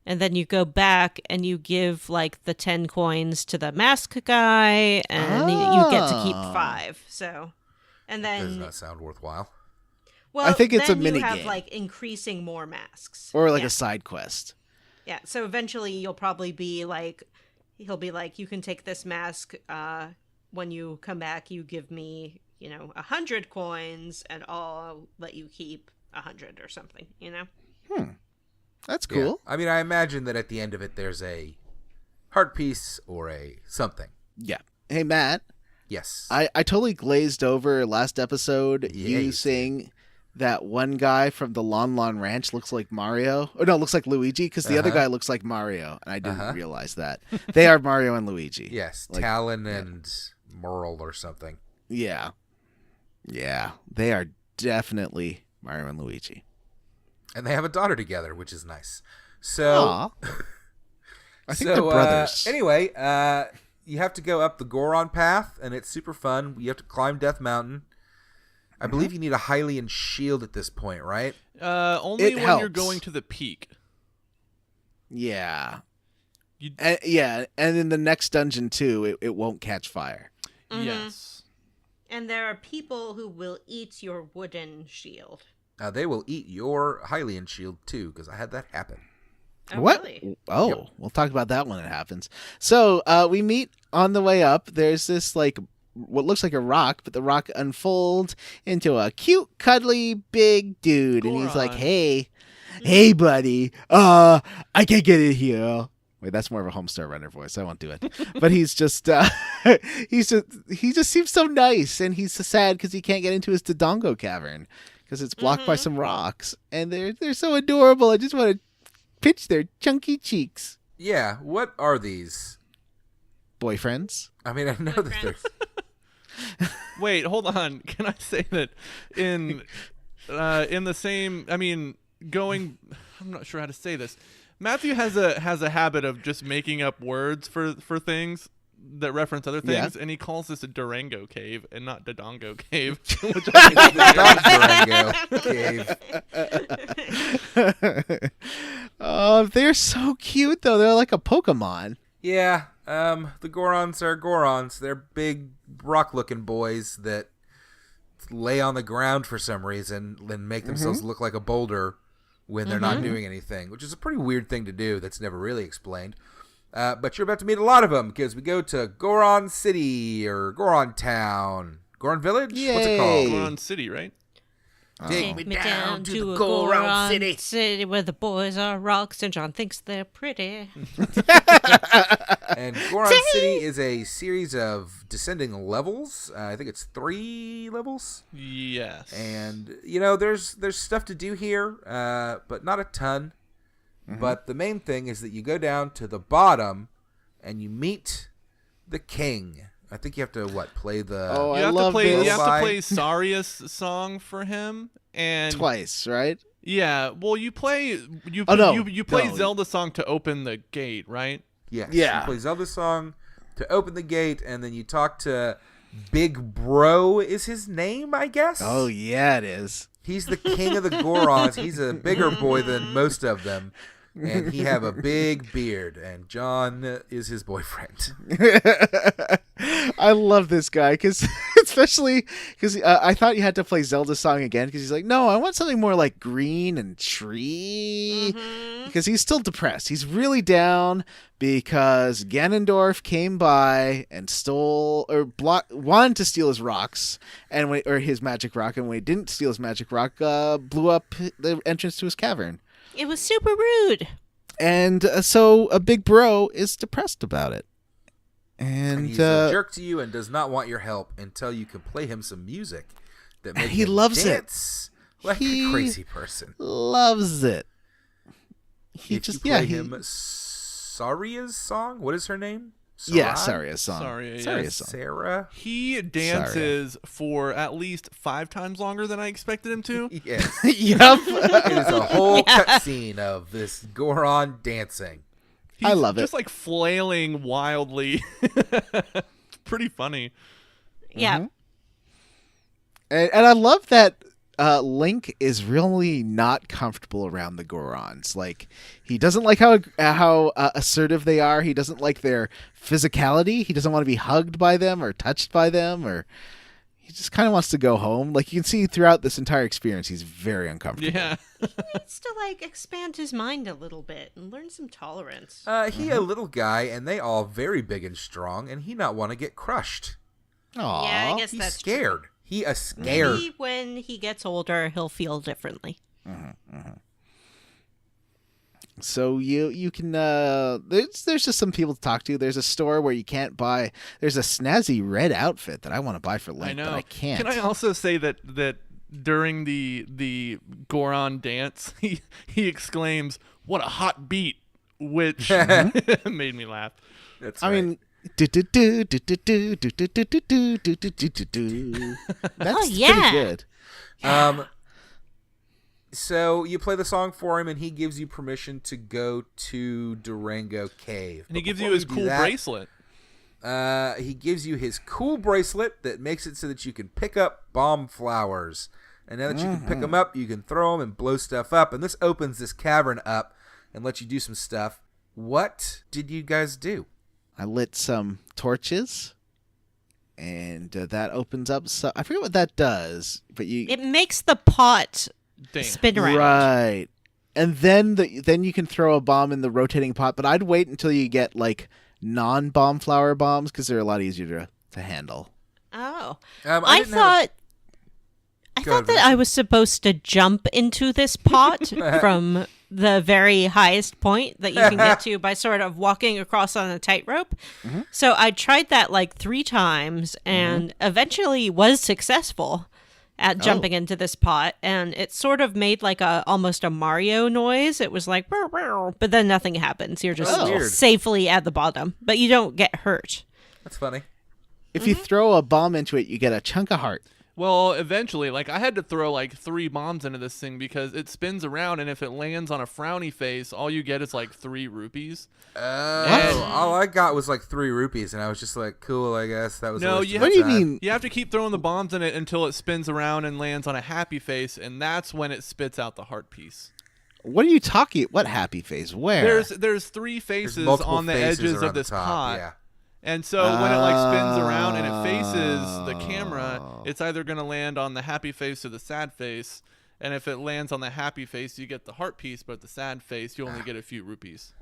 And then you go back and you give like the 10 coins to the mask guy, and you get to keep 5. So, and Does then not sound worthwhile. well, I think it's a then mini you have game. like increasing more masks, Or like yeah. a side quest. Yeah. So eventually you'll probably be like, he'll be like, you can take this mask. When you come back, you give me, 100 coins, and I'll let you keep 100 or something. That's Yeah. cool. I mean, I imagine that at the end of it, there's a heart piece or a something. Yeah. Hey, Matt. Yes. I totally glazed over last episode Yeah, you you saying that one guy from the Lon Lon Ranch looks like Mario. Or no, looks like Luigi, because the other guy looks like Mario, and I didn't realize that. They are Mario and Luigi. Yes, like, Talon and Merle or something. Yeah. Yeah, they are definitely Mario and Luigi. And they have a daughter together, which is nice. So, I think they're brothers. Anyway, you have to go up the Goron path, and it's super fun. You have to climb Death Mountain. I believe you need a Hylian shield at this point, right? Only when you're going to the peak. Yeah. And in the next dungeon, too, it won't catch fire. Mm-hmm. Yes. And there are people who will eat your wooden shield. They will eat your Hylian shield, too, because I had that happen. Oh, What? Really? Oh, Yep. We'll talk about that when it happens. So we meet on the way up. There's this, like, what looks like a rock, but the rock unfolds into a cute, cuddly, big dude. Goron. And he's like, hey, buddy, I can't get in here. Wait, that's more of a Homestar Runner voice. I won't do it. But he's just, he just seems so nice. And he's so sad because he can't get into his Dodongo cavern because it's blocked by some rocks. And they're so adorable. I just want to pinch their chunky cheeks. Yeah, what are these? Boyfriends? I mean, I know that they're... Wait, hold on. Can I say that in the same? I mean, I'm not sure how to say this. Matthew has a habit of just making up words for things that reference other things, and he calls this a Durango cave and not Dodongo cave. Which I Dodge Durango cave. Oh, they're so cute though. They're like a Pokemon. Yeah, the Gorons are Gorons. They're big rock-looking boys that lay on the ground for some reason and make themselves look like a boulder when they're not doing anything, which is a pretty weird thing to do that's never really explained. But you're about to meet a lot of them because we go to Goron City or Goron Town. Goron Village? Yay. What's it called? Goron City, right? Take Me down to a Goron City where the boys are rocks and John thinks they're pretty. And Goron City is a series of descending levels. I think it's 3 levels. Yes. And, you know, there's stuff to do here, but not a ton. But the main thing is that you go down to the bottom and you meet the king. I think you have to, play the... Oh, you I have love to play. this. You have to play Saria's song for him, and Twice, right? yeah. Well, you play you play No. Zelda song to open the gate, right? Yes. Yeah. You play Zelda song to open the gate, and then you talk to Big Bro is his name, I guess? Oh, yeah, it is. He's the king of the Gorons. He's a bigger boy than most of them. And he have a big beard, and John is his boyfriend. I love this guy, especially because I thought you had to play Zelda song again because he's like, no, I want something more like green and tree, because he's still depressed. He's really down because Ganondorf came by and wanted to steal his rocks or his magic rock, and when he didn't steal his magic rock, blew up the entrance to his cavern. It was super rude. And so a big bro is depressed about it. And he's a jerk to you and does not want your help until you can play him some music that makes he him loves dance like a crazy person. Loves it. He if just you play him Saria's song. What is her name? Yeah, Saria's song. Saria's song. Sarah. He dances for at least 5 times longer than I expected him to. Yes. Yep. It is a whole cutscene of this Goron dancing. He's love it. Just like flailing wildly. Pretty funny. Yeah. And I love that Link is really not comfortable around the Gorons. Like, he doesn't like how assertive they are. He doesn't like their physicality. He doesn't want to be hugged by them or touched by them, or he just kind of wants to go home. Like, you can see throughout this entire experience, he's very uncomfortable. Yeah. He needs to expand his mind a little bit and learn some tolerance. He a little guy, and they all very big and strong, and he not want to get crushed. Aww. Yeah, I guess He's that's scared. true. He is scared. Maybe when he gets older, he'll feel differently. So you can there's just some people to talk to. There's a store where you can't buy. There's a snazzy red outfit that I want to buy for Link, I know. but I can't. Can I also say that during the Goron dance, he exclaims, "What a hot beat," which made me laugh. That's I right. mean, that's pretty good. So you play the song for him, and he gives you permission to go to Durango Cave. And he gives you his cool bracelet. He gives you his cool bracelet that makes it so that you can pick up bomb flowers. And now that you can pick them up, you can throw them and blow stuff up. And this opens this cavern up and lets you do some stuff. What did you guys do? I lit some torches, and that opens up. So I forget what that does, but It makes the pot spin around. Right. And then then you can throw a bomb in the rotating pot, but I'd wait until you get like non-bomb flower bombs because they're a lot easier to handle. Oh. I thought that I was supposed to jump into this pot from the very highest point that you can get to by sort of walking across on a tightrope. Mm-hmm. So I tried that like 3 times and eventually was successful at jumping into this pot, and it sort of made like almost a Mario noise. It was like, burr, burr, but then nothing happens. You're just safely at the bottom, but you don't get hurt. That's funny. If you throw a bomb into it, you get a chunk of heart. Well, eventually, like I had to throw like 3 bombs into this thing because it spins around, and if it lands on a frowny face, all you get is like 3 rupees. All I got was like 3 rupees, and I was just like, cool, I guess that was. No, what do you mean? You have to keep throwing the bombs in it until it spins around and lands on a happy face, and that's when it spits out the heart piece. What are you talking? What happy face? Where? There's 3 faces multiple on the faces edges of this top, pot. yeah. And so when it like spins around and it faces the camera, it's either going to land on the happy face or the sad face. And if it lands on the happy face, you get the heart piece, but the sad face, you only get a few rupees.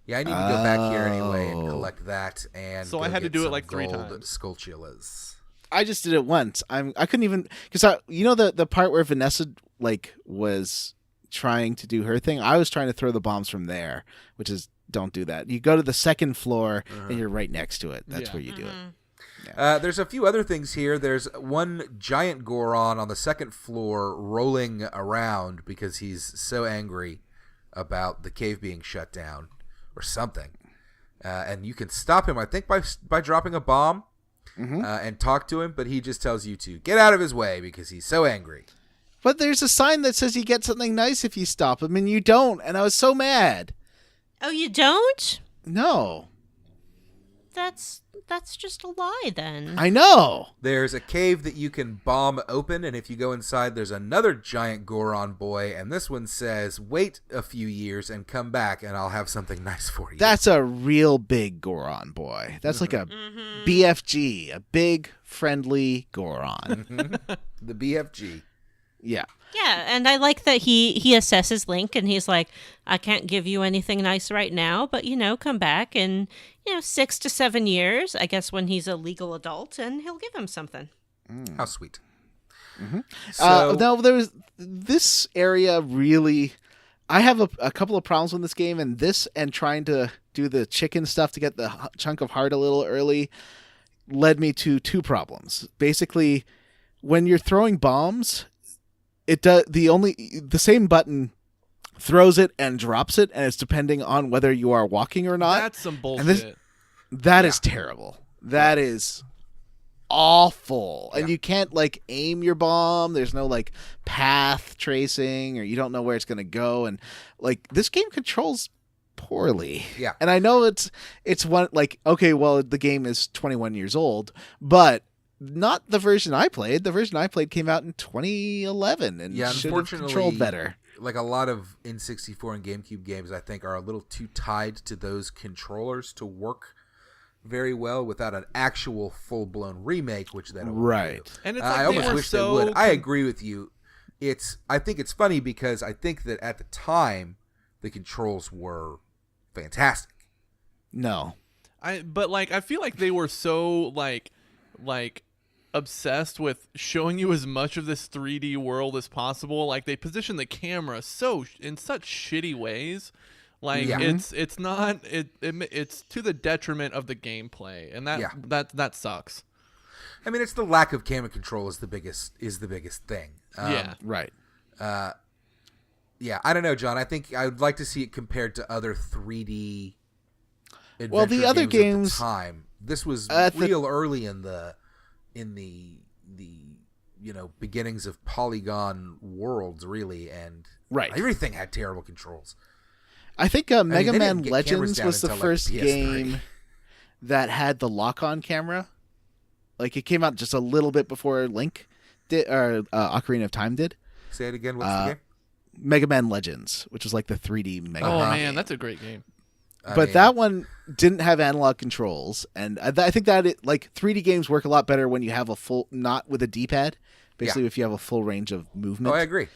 Yeah, I need to go back here anyway and collect that. And so I had to do it like 3 times. Sculptulas. I just did it once. I couldn't even because you know the part where Vanessa like was trying to do her thing. I was trying to throw the bombs from there, which is. Don't do that. You go to the second floor and you're right next to it. That's where you do it. Yeah. There's a few other things here. There's one giant Goron on the second floor rolling around because he's so angry about the cave being shut down or something. And you can stop him, I think, by dropping a bomb and talk to him, but he just tells you to get out of his way because he's so angry. But there's a sign that says you get something nice if you stop him, and you don't. And I was so mad. Oh, you don't? No. That's just a lie then. I know. There's a cave that you can bomb open, and if you go inside, there's another giant Goron boy, and this one says, wait a few years and come back, and I'll have something nice for you. That's a real big Goron boy. That's like a BFG, a big, friendly Goron. The BFG. Yeah. Yeah, and I like that he assesses Link, and he's like, I can't give you anything nice right now, but, come back in, 6 to 7 years, I guess when he's a legal adult, and he'll give him something. How sweet. So, no, there's this area really... I have a couple of problems with this game, and trying to do the chicken stuff to get the chunk of heart a little early led me to 2 problems. Basically, when you're throwing bombs... It does the same button throws it and drops it, and it's depending on whether you are walking or not. That's some bullshit. That is terrible. That is awful. And you can't like aim your bomb. There's no like path tracing, or you don't know where it's gonna go. And like this game controls poorly. Yeah. And I know it's one like okay, well the game is 21 years old, but not the version I played. The version I played came out in 2011 and should have controlled better. Like a lot of N64 and GameCube games, I think, are a little too tied to those controllers to work very well without an actual full-blown remake, which then right. And it's like I almost wish they would. I agree with you. I think it's funny because I think that at the time the controls were fantastic. No. I feel like they were so like obsessed with showing you as much of this 3D world as possible. Like they position the camera in such shitty ways. Like it's to the detriment of the gameplay, and that sucks. I mean, it's the lack of camera control is the biggest thing. Right. Yeah, I don't know, John. I think I'd like to see it compared to other 3D adventure Well, the other games at the time. This was real early in the beginnings of polygon worlds, really, and everything had terrible controls. I think Mega Man Legends was the first game that had the lock-on camera. Like, it came out just a little bit before Link did, or Ocarina of Time did. Say it again. What's the game? Mega Man Legends, which was like the 3D Mega Man. Oh man, that's a great game. But that one didn't have analog controls, and I think that 3D games work a lot better when you have a full, not with a D-pad. Basically, if you have a full range of movement. Oh, I agree.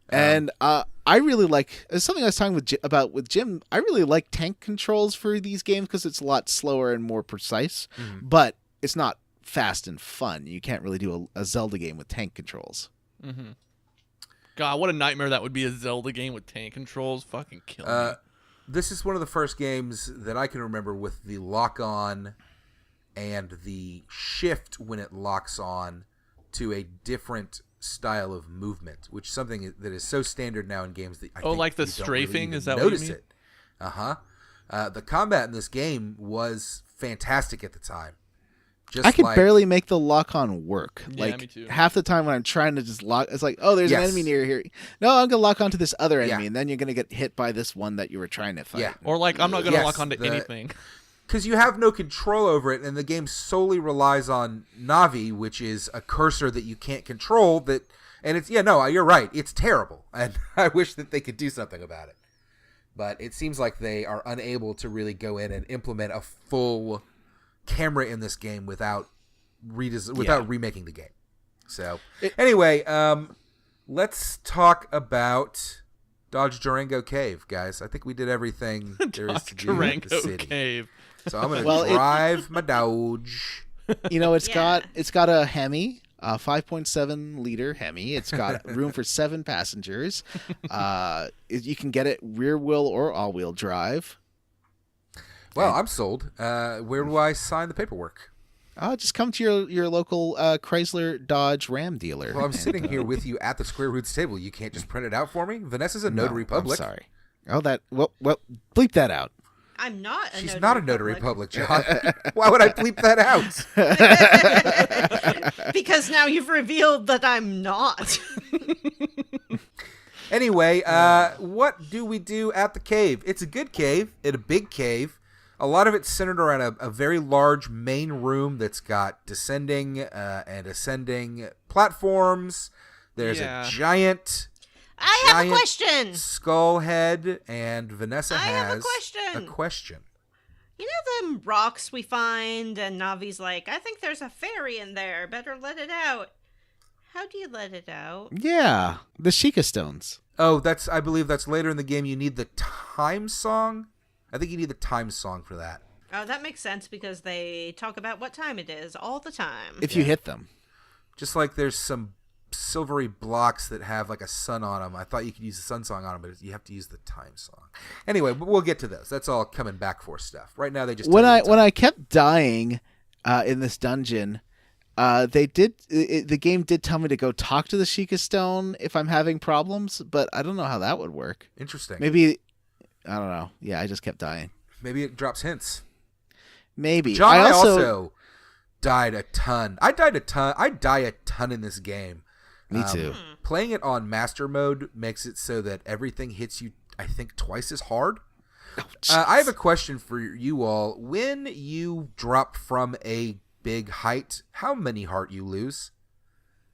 And I really like, it's something I was talking with Jim. I really like tank controls for these games because it's a lot slower and more precise, but it's not fast and fun. You can't really do a Zelda game with tank controls. Mm-hmm. God, what a nightmare that would be, a Zelda game with tank controls. Fucking kill me. This is one of the first games that I can remember with the lock-on and the shift when it locks on to a different style of movement, which is something that is so standard now in games that I think like the you don't strafing? really Is that notice what you mean? it. The combat in this game was fantastic at the time. I could barely make the lock-on work. Yeah, me too. Half the time when I'm trying to just lock, it's like, oh, there's an enemy near here. No, I'm going to lock onto this other enemy, and then you're going to get hit by this one that you were trying to fight. Yeah. Or I'm not going to lock onto anything. Because you have no control over it, and the game solely relies on Navi, which is a cursor that you can't control. And it's you're right. It's terrible, and I wish that they could do something about it. But it seems like they are unable to really go in and implement a full camera in this game without remaking the game. So anyway, let's talk about Dodge Durango Cave, guys. I think we did everything there is to do in the city. Cave. So I'm gonna drive my Dodge. It's got a Hemi, a 5.7 liter Hemi. It's got room for 7 passengers. You can get it rear wheel or all wheel drive. Well, I'm sold. Where do I sign the paperwork? Just come to your local Chrysler Dodge Ram dealer. Well, I'm sitting here with you at the Square Roots table. You can't just print it out for me? Vanessa's a notary public. I'm sorry. Oh, well, bleep that out. I'm not a She's notary not a notary public, John. Why would I bleep that out? Because now you've revealed that I'm not. Anyway, what do we do at the cave? It's a good cave. It's a big cave. A lot of it's centered around a very large main room that's got descending and ascending platforms. There's a giant... I have a question. Skull head, and Vanessa has a question. You know them rocks we find, and Navi's like, I think there's a fairy in there. Better let it out. How do you let it out? Yeah, the Sheikah stones. Oh, I believe that's later in the game. You need the time song. I think you need the time song for that. Oh, that makes sense because they talk about what time it is all the time. If you hit them. Just like there's some silvery blocks that have like a sun on them. I thought you could use the sun song on them, but you have to use the time song. Anyway, but we'll get to those. That's all coming back for stuff. Right now, they just when I kept dying in this dungeon, the game did tell me to go talk to the Sheikah stone if I'm having problems, but I don't know how that would work. Interesting. Maybe I don't know. Yeah, I just kept dying. Maybe it drops hints. Maybe. John, I also died a ton. I die a ton in this game. Me too. Playing it on master mode makes it so that everything hits you, I think, twice as hard. Oh, I have a question for you all. When you drop from a big height, how many heart you lose?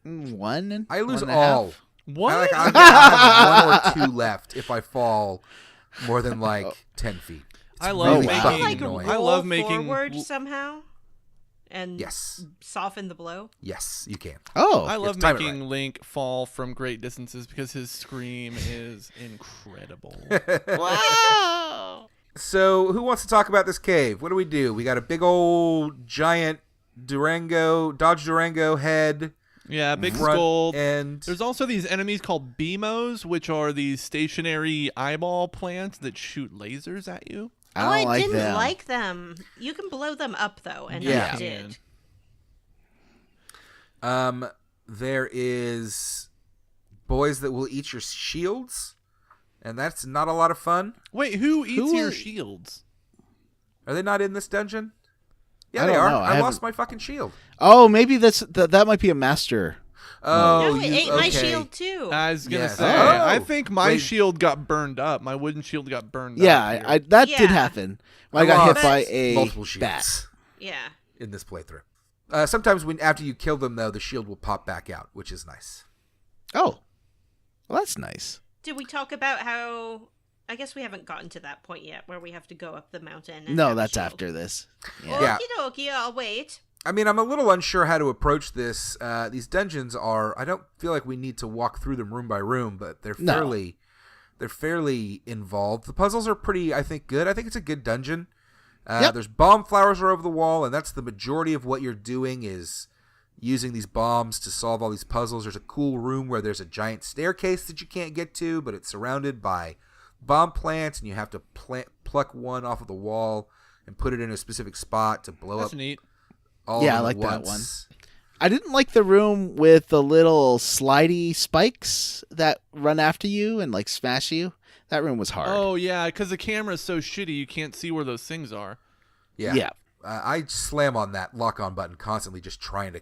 1. I lose 1.5. all. What? I have 1 or 2 left if I fall more than 10 feet. I love making forward somehow. And soften the blow? Yes, you can. Oh, I love making Link fall from great distances because his scream is incredible. Wow! So, who wants to talk about this cave? What do? We got a big old giant Dodge Durango head. Yeah, big skull. And there's also these enemies called BMOs, which are these stationary eyeball plants that shoot lasers at you. I didn't like them. You can blow them up, though, and I did. There is boys that will eat your shields, and that's not a lot of fun. Wait, who eats your shields? Are they not in this dungeon? Yeah, I they don't are. know. I lost my fucking shield. Oh, maybe that might be a master. Oh, No, it ate my shield too. I was gonna say, Oh. I think my shield got burned up. My wooden shield got burned Yeah, up. that Yeah. did happen. When I got hit by a multiple bat. shields Yeah. in this playthrough. Sometimes after you kill them, though, the shield will pop back out, which is nice. Oh, well, that's nice. Did we talk about how? I guess we haven't gotten to that point yet, where we have to go up the mountain. And No, have a that's shield. after this. Yeah. Okie dokie, I'll wait. I mean, I'm a little unsure how to approach this. These dungeons I don't feel like we need to walk through them room by room, but they're fairly involved. The puzzles are pretty, I think, good. I think it's a good dungeon. There's bomb flowers all over the wall, and that's the majority of what you're doing is using these bombs to solve all these puzzles. There's a cool room where there's a giant staircase that you can't get to, but it's surrounded by bomb plants, and you have to pluck one off of the wall and put it in a specific spot to blow That's up. neat. All Yeah, of I like them at that one. once. I didn't like the room with the little slidey spikes that run after you and like smash you. That room was hard. Oh yeah, because the camera's so shitty, you can't see where those things are. Yeah. I slam on that lock-on button constantly, just trying to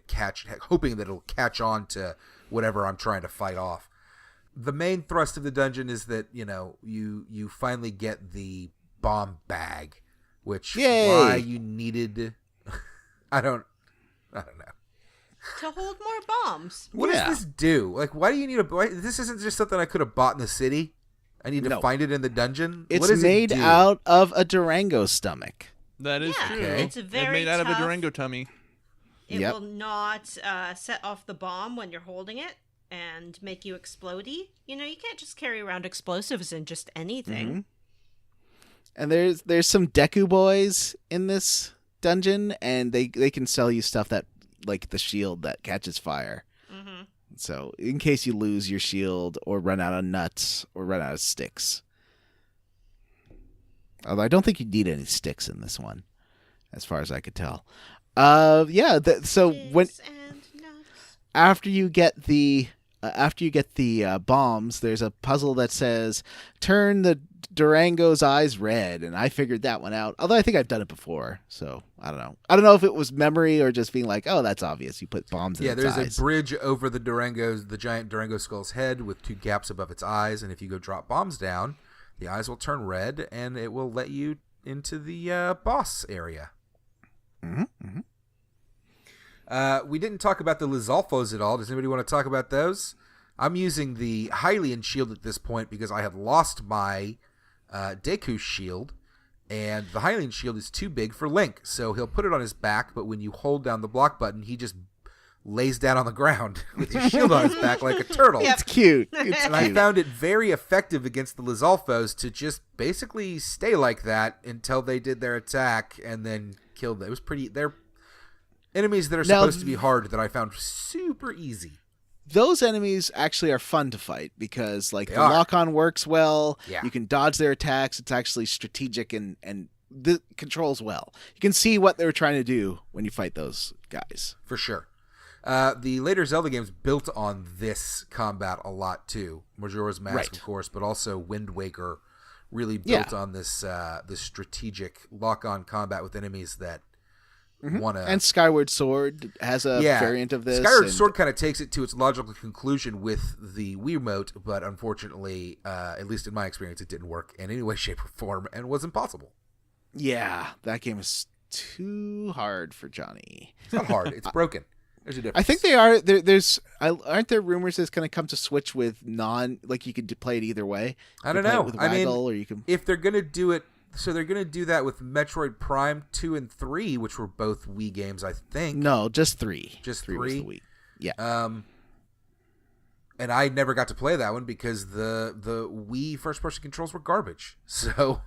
hoping that it'll catch on to whatever I'm trying to fight off. The main thrust of the dungeon is that, you finally get the bomb bag, which Yay! why you needed... I don't know. To hold more bombs. What Yeah. does this do? Like, why do you need this isn't just something I could have bought in the city. I need to No. find it in the dungeon. It's what does made it do? out of a Durango stomach. That is Yeah, true. Okay. it's very made out of a tough. Durango tummy. It Yep. will not set off the bomb when you're holding it and make you explodey. You can't just carry around explosives in just anything. Mhm. And there's some Deku boys in this dungeon, and they can sell you stuff that like the shield that catches fire. Mm-hmm. So in case you lose your shield or run out of nuts or run out of sticks. Although I don't think you need any sticks in this one, as far as I could tell. So when And nuts. after you get the bombs, there's a puzzle that says turn the Durango's eyes red, and I figured that one out. Although I think I've done it before, so I don't know. I don't know if it was memory or just being like, oh, that's obvious. You put bombs in its there's eyes. a bridge over the giant Durango skull's head with two gaps above its eyes, and if you go drop bombs down, the eyes will turn red, and it will let you into the boss area. Mm-hmm. We didn't talk about the Lizalfos at all. Does anybody want to talk about those? I'm using the Hylian shield at this point because I have lost my Deku shield, and the Hylian shield is too big for Link, so he'll put it on his back, but when you hold down the block button, he just lays down on the ground with his shield on his back like a turtle. It's cute. It's And I cute. found it very effective against the Lizalfos to just basically stay like that until they did their attack and then killed them. It was they're enemies that are Now, supposed to be hard that I found super easy. Those enemies actually are fun to fight because like They the are. lock-on works well. Yeah. You can dodge their attacks. It's actually strategic and the controls well. You can see what they were trying to do when you fight those guys. For sure. The later Zelda games built on this combat a lot too. Majora's Mask, Right. of course, but also Wind Waker really built on this strategic lock-on combat with enemies that want to... And Skyward Sword has a variant of this. Skyward and- Sword kind of takes it to its logical conclusion with the Wiimote, but unfortunately, at least in my experience, it didn't work in any way, shape, or form and was impossible. Yeah, that game is too hard for Johnny. It's not hard. It's broken. There's a difference. I think they are. Aren't there rumors that's going to come to Switch with you could play it either way? I You don't can play it know. with I mean, Waggle, or you can. if they're going to do it, so they're going to do that with Metroid Prime 2 and 3, which were both Wii games, I think. No, just 3. Just was 3? the Wii. Yeah. And I never got to play that one because the Wii first-person controls were garbage. So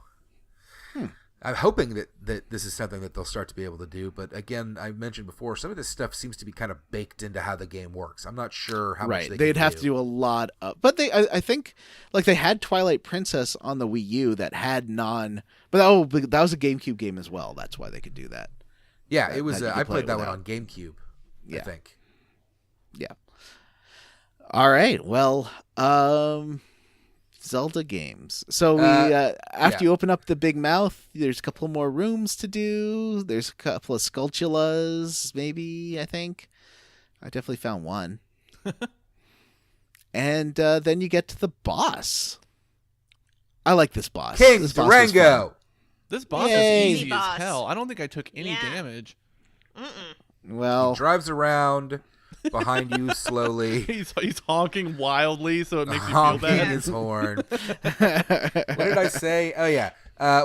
I'm hoping that this is something that they'll start to be able to do. But again, I mentioned before, some of this stuff seems to be kind of baked into how the game works. I'm not sure how much Right, they they'd can have to do a lot of, but I think like they had Twilight Princess on the Wii U that had but that was a GameCube game as well. That's why they could do that. Yeah, that it was. you could I play played it that one without. on GameCube. I Yeah. think. Yeah. All right. Well, Zelda games. So we after you open up the big mouth, there's a couple more rooms to do. There's a couple of sculptulas, maybe, I think. I definitely found one. And then you get to the boss. I like this boss. King This boss was Durango. This boss Yay. is easy Boss. as hell. I don't think I took any damage. fun. Well, Drives around behind you slowly. He's honking wildly, so it makes me feel Honking bad. his horn. What did I say? Oh, yeah.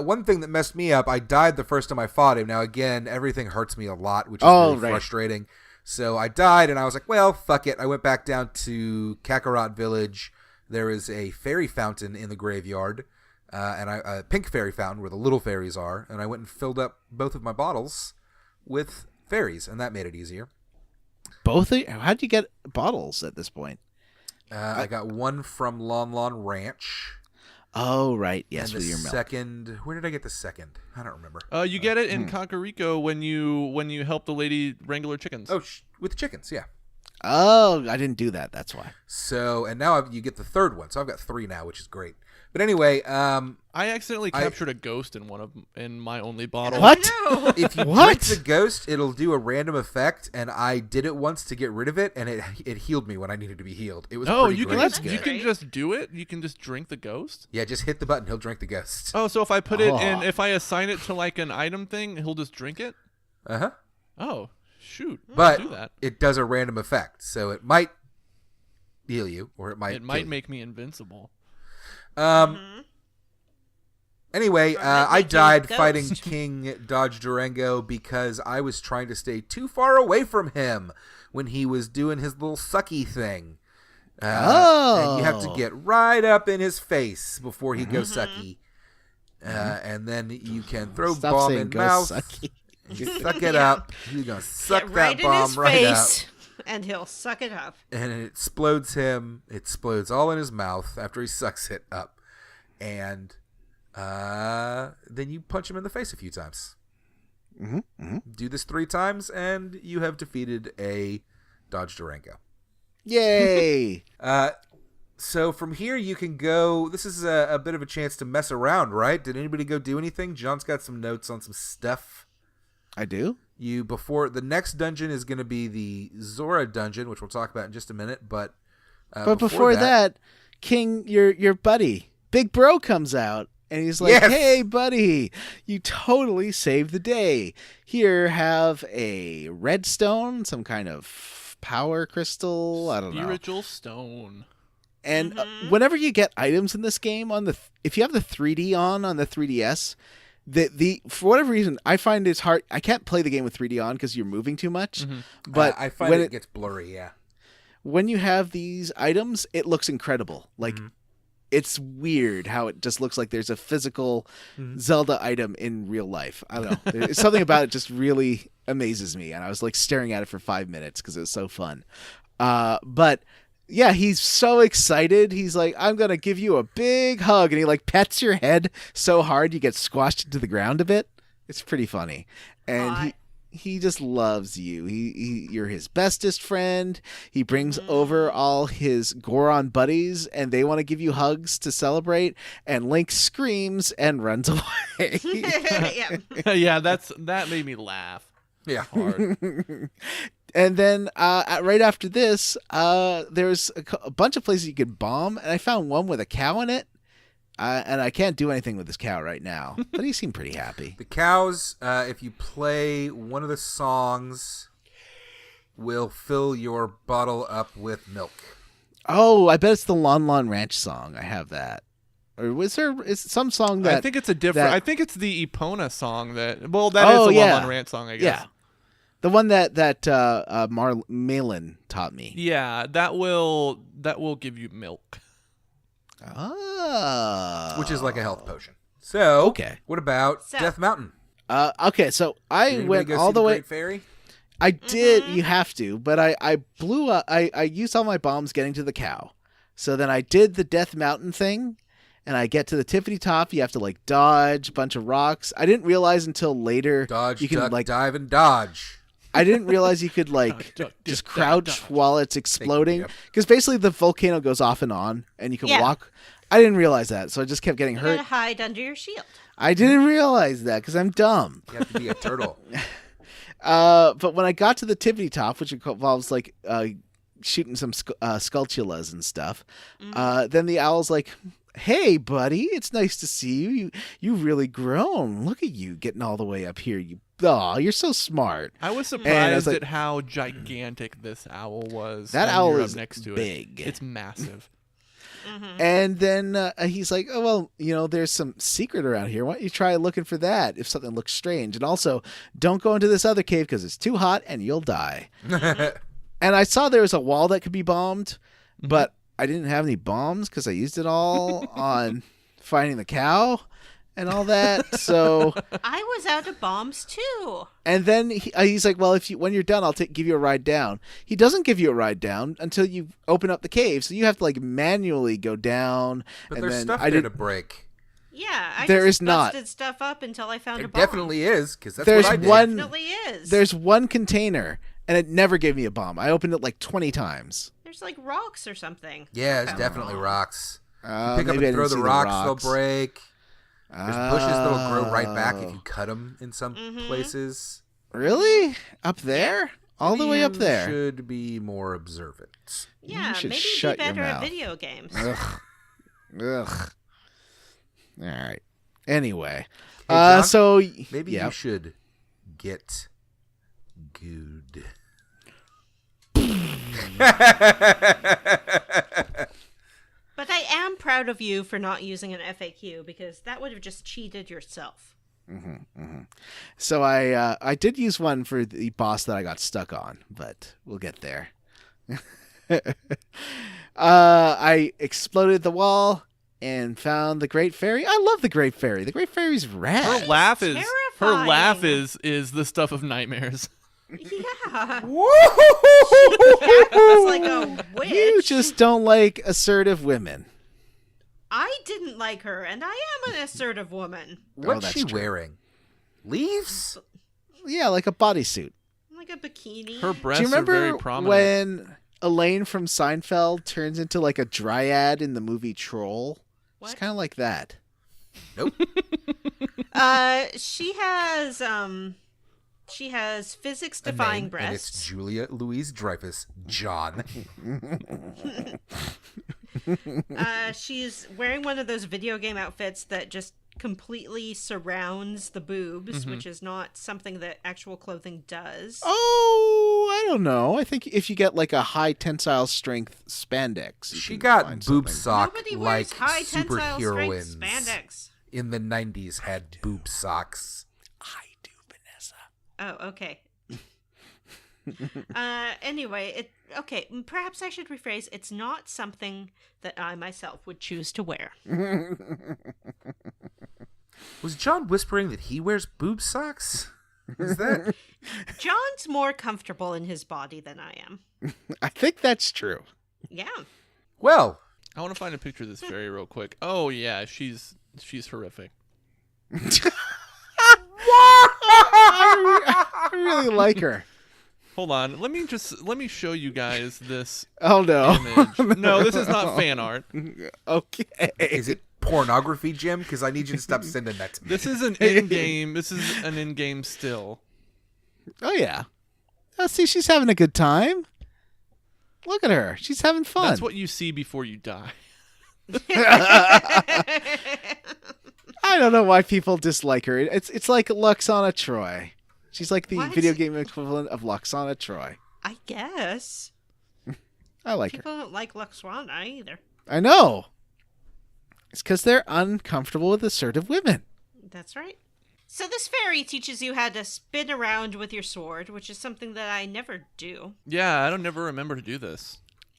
One thing that messed me up, I died the first time I fought him. Now, again, everything hurts me a lot, which is really frustrating. So I died, and I was like, well, fuck it. I went back down to Kakarot Village. There is a fairy fountain in the graveyard, and a pink fairy fountain where the little fairies are, and I went and filled up both of my bottles with fairies, and that made it easier. how'd you get bottles at this point? I got one from Lon Lon Ranch. Oh, right. Yes, and with the your milk. second, where did I get the second? I don't remember. You get it in Kakariko when you help the lady wrangle her chickens. Oh, with the chickens, yeah. Oh, I didn't do that. That's why. So, and now you get the third one. So I've got 3 now, which is great. But anyway, I accidentally captured a ghost in my only bottle. What? if you What? drink the ghost, it'll do a random effect, and I did it once to get rid of it, and it healed me when I needed to be healed. It was pretty you great. can you can just do it. You can just drink the ghost. Yeah, just hit the button. He'll drink the ghost. Oh, so if I put it in, if I assign it to like an item thing, he'll just drink it. Uh-huh. Oh, shoot! But do that. it does a random effect, so it might heal you, or it might kill you. make me invincible. Anyway, might I make you a died ghost. fighting King Dodge Durango because I was trying to stay too far away from him when he was doing his little sucky thing. And you have to get right up in his face before he goes sucky. And then you can throw Stop bomb saying in go mouth. sucky. You suck it up. You're going to suck Get that right in bomb his right up. face, and he'll suck it up. And it explodes him. It explodes all in his mouth after he sucks it up. And then you punch him in the face a few times. Do this 3 times, and you have defeated a Dodge Durango. Yay! So from here you can go. This is a bit of a chance to mess around, right? Did anybody go do anything? John's got some notes on some stuff. I do? Before the next dungeon is going to be the Zora dungeon, which we'll talk about in just a minute. But before that, King, your buddy, Big Bro, comes out. And he's like, Yes! Hey, buddy, you totally saved the day. Here, have a redstone, some kind of power crystal. I don't know. Spiritual stone. And whenever you get items in this game, if you have the 3D on the 3DS, for whatever reason, I find it's hard. I can't play the game with 3D on because you're moving too much. But I find it gets blurry, yeah. When you have these items, it looks incredible. Like, it's weird how it just looks like there's a physical Zelda item in real life. I don't know. There's something about it just really amazes me. And I was like staring at it for 5 minutes because it was so fun. But yeah, he's so excited. He's like, I'm going to give you a big hug. And he like pets your head so hard you get squashed into the ground a bit. It's pretty funny. And he just loves you. You're his bestest friend. He brings over all his Goron buddies, and they want to give you hugs to celebrate. And Link screams and runs away. Yeah, that made me laugh. Yeah. Hard. And then right after this, there's a bunch of places you could bomb, and I found one with a cow in it. And I can't do anything with this cow right now, but he seemed pretty happy. The cows, if you play one of the songs, will fill your bottle up with milk. Oh, I bet it's the Lon Lon Ranch song. I have that. Or is some song that... I think it's a different... I think it's the Epona song that... Well, that is the Lon Lon Ranch song, I guess. Yeah. The one that Malin taught me. Yeah, that will give you milk. Oh. Which is like a health potion. So, okay. What about Death Mountain? Okay, so I went all the way... Great Fairy? I did. You have to, but I blew up. I used all my bombs getting to the cow. So then I did the Death Mountain thing, and I get to the tippity top. You have to like dodge a bunch of rocks. I didn't realize until later Dodge, you can duck, like dive, and dodge. I didn't realize you could like just crouch while it's exploding. Because basically the volcano goes off and on, and you can walk. I didn't realize that, so I just kept getting hurt. You gotta hide under your shield. I didn't realize that because I'm dumb. You have to be a turtle. But when I got to the tippity top, which involves like shooting some sculptulas and stuff, then the owl's like, "Hey, buddy, it's nice to see you. You've really grown. Look at you getting all the way up here. You're so smart." I was surprised at how gigantic this owl was. That owl up is next to big. It's massive. And then he's like, "Oh, well, there's some secret around here. Why don't you try looking for that if something looks strange? And also, don't go into this other cave because it's too hot and you'll die." And I saw there was a wall that could be bombed, but I didn't have any bombs because I used it all on finding the cow and all that. So I was out of bombs too. And then he's like, "Well, when you're done, I'll give you a ride down." He doesn't give you a ride down until you open up the cave, so you have to like manually go down. But and there's then stuff there to break. Yeah, I there just is not. busted stuff up until I found a bomb. There definitely is, because that's There's what I did. one. Definitely is. There's one container, and it never gave me a bomb. I opened it like 20 times. There's like rocks or something. Yeah, it's definitely rocks. You pick up maybe I and throw didn't the see rocks, they'll break. There's bushes that'll grow right back if you Oh. cut them in some places. Really? Up there? All the way up You there? should be more observant. Yeah, should maybe shut be your better at mouth. video games. Ugh. All right. Anyway. Hey, John, so maybe yeah. you should get good. But I am proud of you for not using an FAQ because that would have just cheated yourself. So I did use one for the boss that I got stuck on, but we'll get there. I exploded the wall and found the Great Fairy. I love the Great Fairy. The Great Fairy's rad. Her laugh terrifying. is the stuff of nightmares. Yeah. Woo! Cackles like a witch. You just don't like assertive women. I didn't like her, and I am an assertive woman. What's that's she true. wearing? Leaves? Yeah, like a bodysuit. Like a bikini. Her Do breasts you remember are very prominent. when Elaine from Seinfeld turns into like a dryad in the movie Troll? What? It's kind of like that. Nope. She has physics-defying And breasts. it's Julia Louise-Dreyfus, John. She's wearing one of those video game outfits that just completely surrounds the boobs, which is not something that actual clothing does. Oh, I don't know. I think if you get like a high tensile strength spandex, you She can got find boob something. sock Nobody like wears high tensile superheroines strength spandex. in the 90s had boob socks. I do, Vanessa. Oh, okay. Anyway, perhaps I should rephrase. It's not something that I myself would choose to wear. Was John whispering that he wears boob socks? Is that? John's more comfortable in his body than I am. I think that's true. Yeah. Well, I want to find a picture of this fairy real quick. Oh yeah, she's horrific. I really like her. Hold on, let me show you guys this Oh no. image. No, this is not fan art. Okay. is it pornography, Jim? Because I need you to stop sending that to me. This is an in-game. This is an in-game still. Oh yeah. Oh, see, she's having a good time. Look at her. She's having fun. That's what you see before you die. I don't know why people dislike her. It's like Luxana Troy. She's like the What? video game equivalent of Luxana Troy. I guess. I like her. People don't like Luxwana either. I know. It's because they're uncomfortable with assertive women. That's right. So this fairy teaches you how to spin around with your sword, which is something that I never do. Yeah, I don't never remember to do this.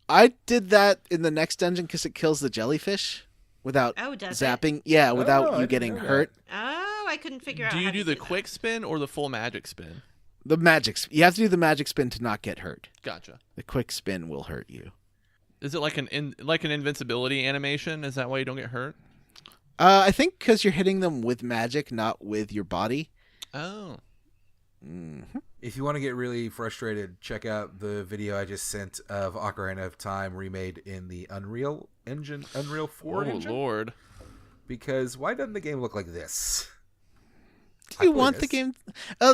I did that in the next dungeon because it kills the jellyfish without Oh, does zapping. Yeah, Oh, without I you didn't getting know that. hurt. Oh, I couldn't figure out Do how you to do the that. quick spin or the full magic spin? The magic. You have to do the magic spin to not get hurt. Gotcha. The quick spin will hurt you. Is it like an invincibility animation? Is that why you don't get hurt? I think because you're hitting them with magic, not with your body. Oh. Mm-hmm. If you want to get really frustrated, check out the video I just sent of Ocarina of Time remade in the Unreal Engine, Unreal 4 engine. Oh, Lord. Because why doesn't the game look like this? Do you want the game?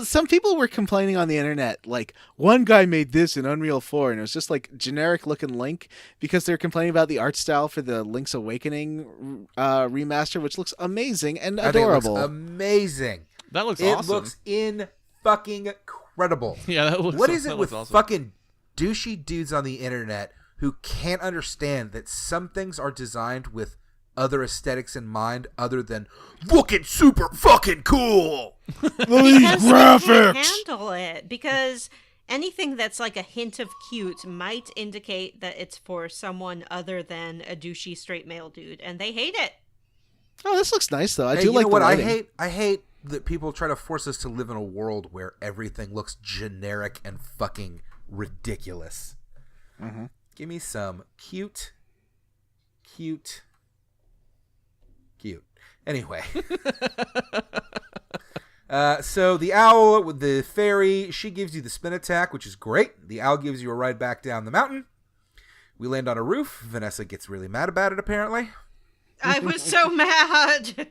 Some people were complaining on the internet, like, one guy made this in Unreal 4, and it was just like generic looking Link, because they're complaining about the art style for the Link's Awakening remaster, which looks amazing and adorable. I think it looks amazing. That looks awesome. It looks fucking incredible. Yeah, that looks. What is it with awesome. fucking douchey dudes on the internet who can't understand that some things are designed with other aesthetics in mind other than looking super fucking cool? Because they can't handle it. Because anything that's like a hint of cute might indicate that it's for someone other than a douchey straight male dude, and they hate it. Oh, this looks nice though. I Hey, do you like know what the lighting. I hate that people try to force us to live in a world where everything looks generic and fucking ridiculous. Mm-hmm. Give me some cute. Anyway. So the owl with the fairy, she gives you the spin attack, which is great. The owl gives you a ride back down the mountain. We land on a roof. Vanessa gets really mad about it, apparently. I was so mad.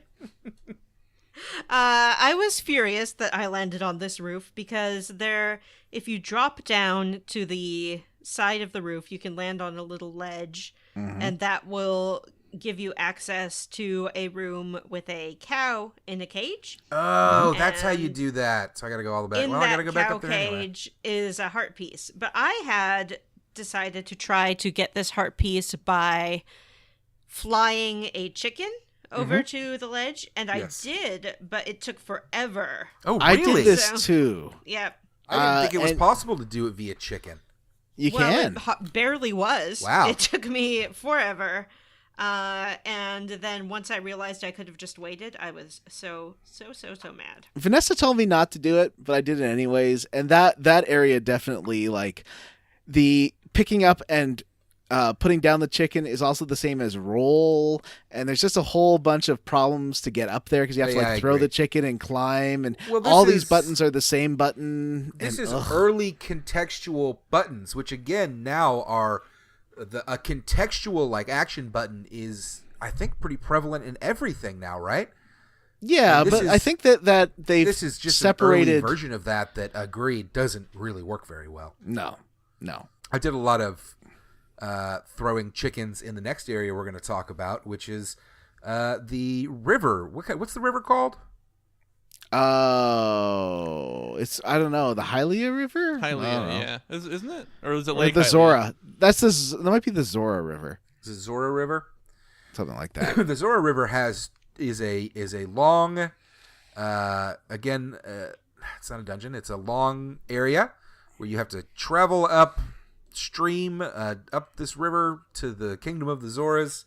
I was furious that I landed on this roof because if you drop down to the side of the roof, you can land on a little ledge, and that will give you access to a room with a cow in a cage. Oh, that's how you do that. So I gotta go all the way back. Well, I gotta go back up there cage anyway. is a heart piece. But I had decided to try to get this heart piece by flying a chicken over to the ledge, and Yes. I did, but it took forever. Oh, I really? did this So- too. Yep. I didn't think it was and- possible to do it via chicken. You Well, can. it barely was. Wow. It took me forever. And then once I realized I could have just waited, I was so mad. Vanessa told me not to do it, but I did it anyways. And that area definitely, like, the picking up and putting down the chicken is also the same as roll. And there's just a whole bunch of problems to get up there because you have to Yeah, I throw agree. the chicken and climb. And Well, this all these is- buttons are the same button. This and, is ugh. early contextual buttons, which again now are a contextual like action button is I think pretty prevalent in everything now, right? Yeah, this but is- I think that they've This is just separated. an early version of that agreed doesn't really work very well. No. I did a lot of throwing chickens in the next area we're going to talk about, which is the river. What's the river called? Oh, I don't know, the Hylia River? I don't know. Hylia, yeah. Isn't it? Or is it Or Lake the Hylia? Zora. That might be the Zora River. Is it Zora River? Something like that. The Zora River is a long, again, it's not a dungeon. It's a long area where you have to travel upstream, up this river to the Kingdom of the Zoras,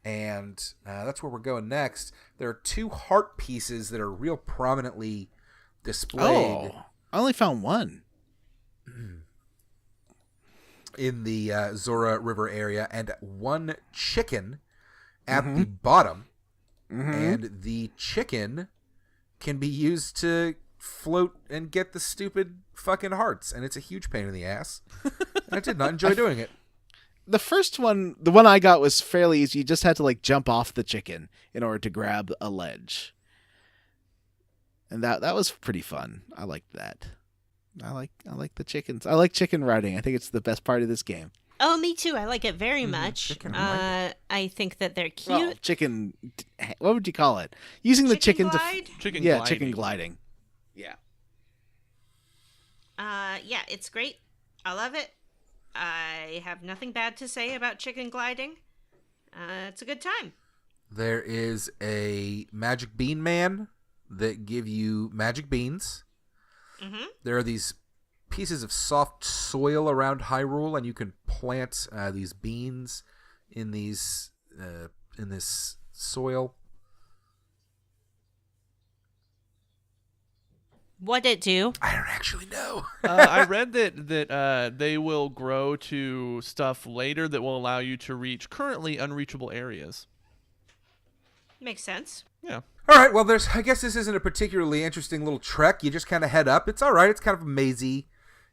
and that's where we're going next. There are two heart pieces that are real prominently displayed I only found one. in the Zora River area, and one chicken at the bottom. And the chicken can be used to float and get the stupid fucking hearts, and it's a huge pain in the ass. And I did not enjoy doing it. The first one, the one I got, was fairly easy. You just had to like jump off the chicken in order to grab a ledge, and that was pretty fun. I liked that. I like the chickens. I like chicken riding. I think it's the best part of this game. Oh, me too. I like it very much. chicken ride. I think that they're cute. Well, chicken. What would you call it? Using the chicken glide? Chicken yeah, gliding. chicken gliding. Yeah. Yeah, it's great. I love it. I have nothing bad to say about chicken gliding. It's a good time. There is a magic bean man that give you magic beans. There are these pieces of soft soil around Hyrule, and you can plant these beans in this soil. What'd it do? I don't actually know. I read that they will grow to stuff later that will allow you to reach currently unreachable areas. Makes sense. Yeah. All right, well, I guess this isn't a particularly interesting little trek. You just kind of head up. It's all right. It's kind of a mazy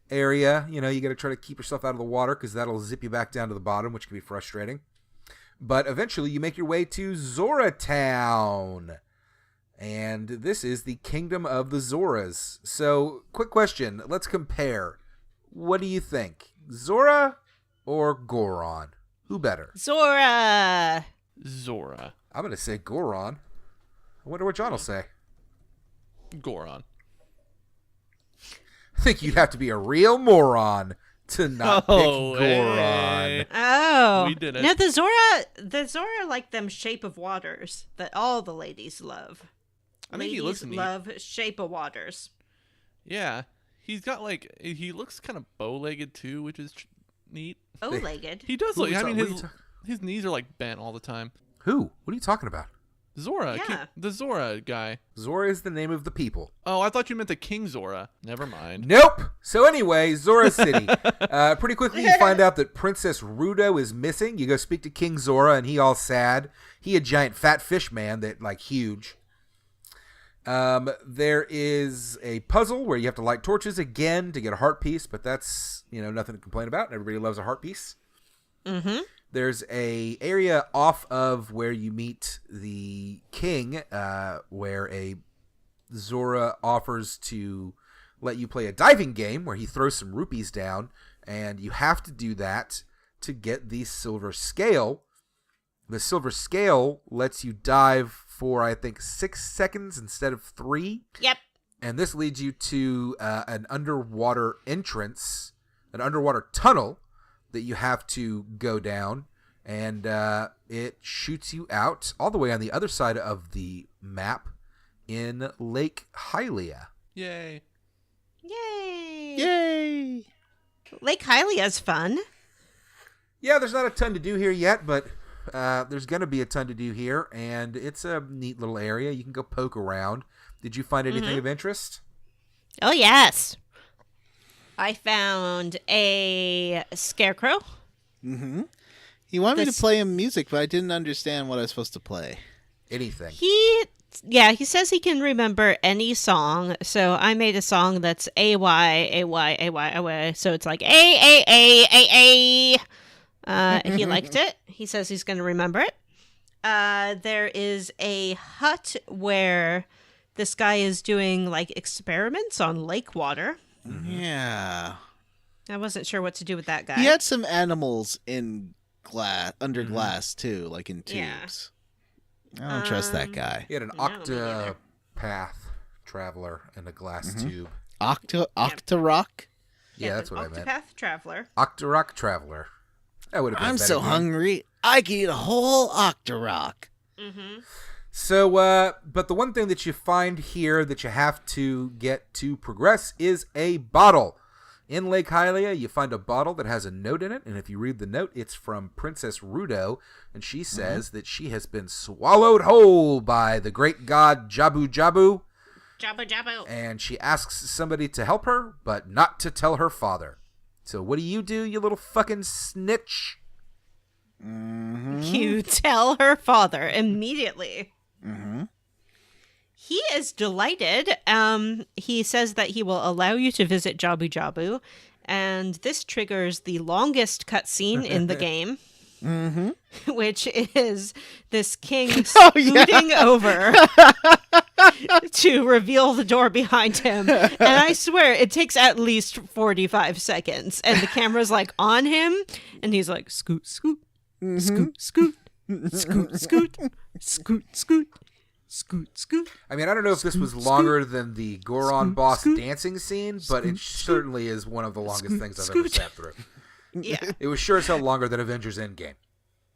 area. You got to try to keep yourself out of the water because that'll zip you back down to the bottom, which can be frustrating. But eventually you make your way to Zora Town. And this is the Kingdom of the Zoras. So, quick question. Let's compare. What do you think? Zora or Goron? Who better? Zora. I'm going to say Goron. I wonder what John will say. Goron. I think you'd have to be a real moron to not pick Goron. Hey. Oh. We did it. No, the Zora like them Shape of Waters that all the ladies love. I think he looks neat. Love Shape of Waters. Yeah. He's got he looks kind of bow-legged too, which is neat. Bow-legged? He does look, I mean, his knees are like bent all the time. Who? What are you talking about? Zora. Yeah. The Zora guy. Zora is the name of the people. Oh, I thought you meant the King Zora. Never mind. Nope. So anyway, Zora City. Pretty quickly you find out that Princess Rudo is missing. You go speak to King Zora and he all sad. He a giant fat fish man that huge. There is a puzzle where you have to light torches again to get a heart piece, but that's, nothing to complain about. Everybody loves a heart piece. Mm-hmm. There's a area off of where you meet the king, where a Zora offers to let you play a diving game where he throws some rupees down, and you have to do that to get the silver scale. The silver scale lets you dive for, I think, 6 seconds instead of 3. Yep. And this leads you to an underwater entrance, an underwater tunnel that you have to go down, and it shoots you out all the way on the other side of the map in Lake Hylia. Yay. Yay. Yay! Lake Hylia's fun. Yeah, there's not a ton to do here yet, but there's going to be a ton to do here, and it's a neat little area. You can go poke around. Did you find anything of interest? Oh, yes. I found a scarecrow. Mm-hmm. He wanted me to play him music, but I didn't understand what I was supposed to play. Anything. He says he can remember any song, so I made a song that's A-Y, A-Y, A-Y, A-Y, so it's like A-A-A-A-A. He liked it. He says he's going to remember it. There is a hut where this guy is doing, experiments on lake water. Yeah. I wasn't sure what to do with that guy. He had some animals in under glass, too, like in tubes. Yeah. I don't trust that guy. He had an octopath traveler in a glass tube. Octorock? Yeah, that's what I meant. Octopath traveler. Octorock traveler. That would have been I'm better so name. hungry, I could eat a whole Octorock. Mm-hmm. So, but the one thing that you find here that you have to get to progress is a bottle. In Lake Hylia, you find a bottle that has a note in it, and if you read the note, it's from Princess Rudo, and she says that she has been swallowed whole by the great god Jabu-Jabu. Jabu-Jabu. And she asks somebody to help her, but not to tell her father. So what do, you little fucking snitch? Mm-hmm. You tell her father immediately. Mm-hmm. He is delighted. He says that he will allow you to visit Jabu-Jabu, and this triggers the longest cutscene in the game, which is this king scooting over to reveal the door behind him. And I swear, it takes at least 45 seconds, and the camera's on him, and he's like, scoot, scoot, scoot, scoot, scoot, scoot, scoot, scoot. Scoot, scoot. I mean, I don't know if this was longer than the Goron boss dancing scene, but it certainly is one of the longest things I've ever sat through. Yeah. It was sure as hell longer than Avengers Endgame.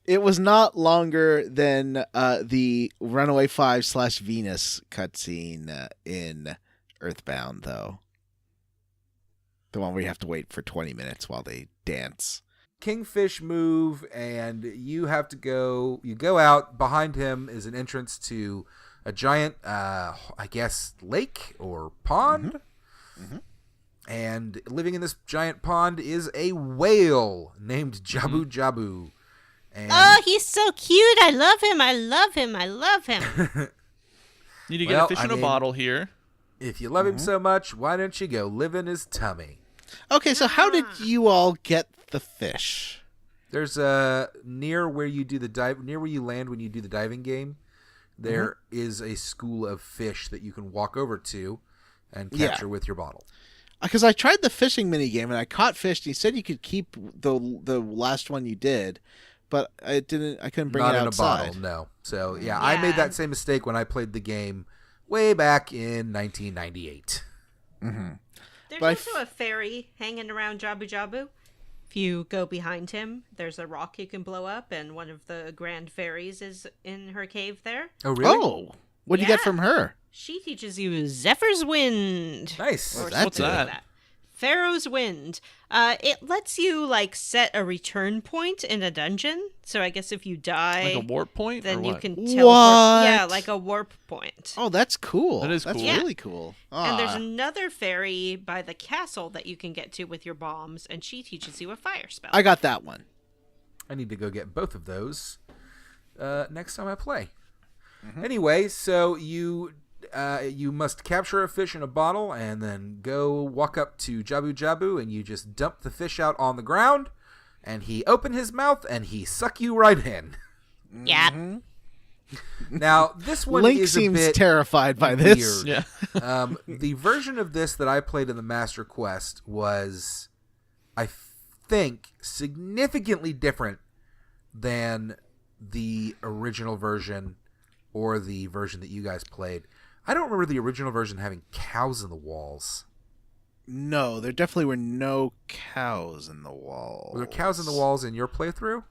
It was not longer than the Runaway 5/Venus cutscene in Earthbound, though. The one where you have to wait for 20 minutes while they dance. Kingfish move, and you have to go. You go out. Behind him is an entrance to a giant, I guess, lake or pond. Mm-hmm. And living in this giant pond is a whale named Jabu-Jabu. And Oh, he's so cute. I love him. I love him. I love him. Need to get a fish in a bottle here. If you love him so much, why don't you go live in his tummy? Okay, so how did you all get the fish? There's near where you do the dive, near where you land when you do the diving game. There is a school of fish that you can walk over to and capture with your bottle. Because I tried the fishing mini game and I caught fish. And you said you could keep the last one you did, but I didn't. I couldn't bring it outside. Not in a bottle, no. So yeah, I made that same mistake when I played the game way back in 1998. There's also a fairy hanging around Jabu-Jabu. If you go behind him, there's a rock you can blow up, and one of the grand fairies is in her cave there. Oh, really? Oh, what do you get from her? She teaches you Zephyr's Wind. Nice. What's that? Pharaoh's Wind. It lets you set a return point in a dungeon. So I guess if you die, like a warp point, then or you what? can teleport. What? Yeah, like a warp point. Oh, that's cool. That is cool. That's Yeah. really cool. And there's another fairy by the castle that you can get to with your bombs, and she teaches you a fire spell. I got that one. I need to go get both of those next time I play. Anyway, so you must capture a fish in a bottle and then go walk up to Jabu-Jabu and you just dump the fish out on the ground and he open his mouth and he suck you right in. Yeah. Now, this one Link is seems a bit terrified by this. weird. Yeah. The version of this that I played in the Master Quest was, I think, significantly different than the original version or the version that you guys played. I don't remember the original version having cows in the walls. No, there definitely were no cows in the walls. Were there cows in the walls in your playthrough?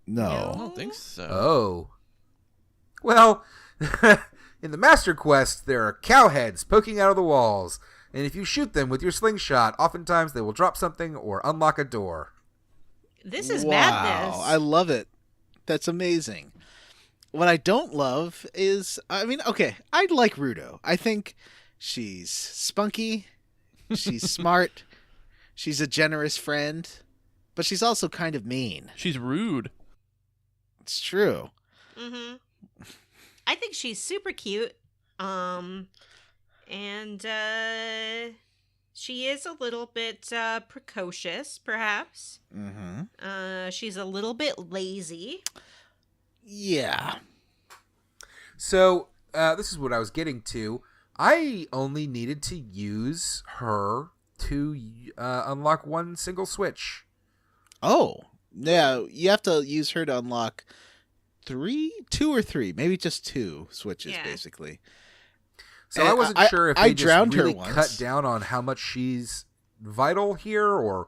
No. I don't think so. Oh. Well, in the Master Quest, there are cow heads poking out of the walls, and if you shoot them with your slingshot, oftentimes they will drop something or unlock a door. This is Wow, madness. I love it. That's amazing. What I don't love is, I like Rudo. I think she's spunky, she's smart, she's a generous friend, but she's also kind of mean. She's rude. It's true. Mm-hmm. I think she's super cute. And she is a little bit precocious, perhaps. Mm-hmm. She's a little bit lazy. Yeah. So, this is what I was getting to. I only needed to use her to unlock one single switch. Oh, yeah. You have to use her to unlock two or three, maybe just two switches, basically. So I wasn't sure if I they just drowned her really once. cut down on how much she's vital here, or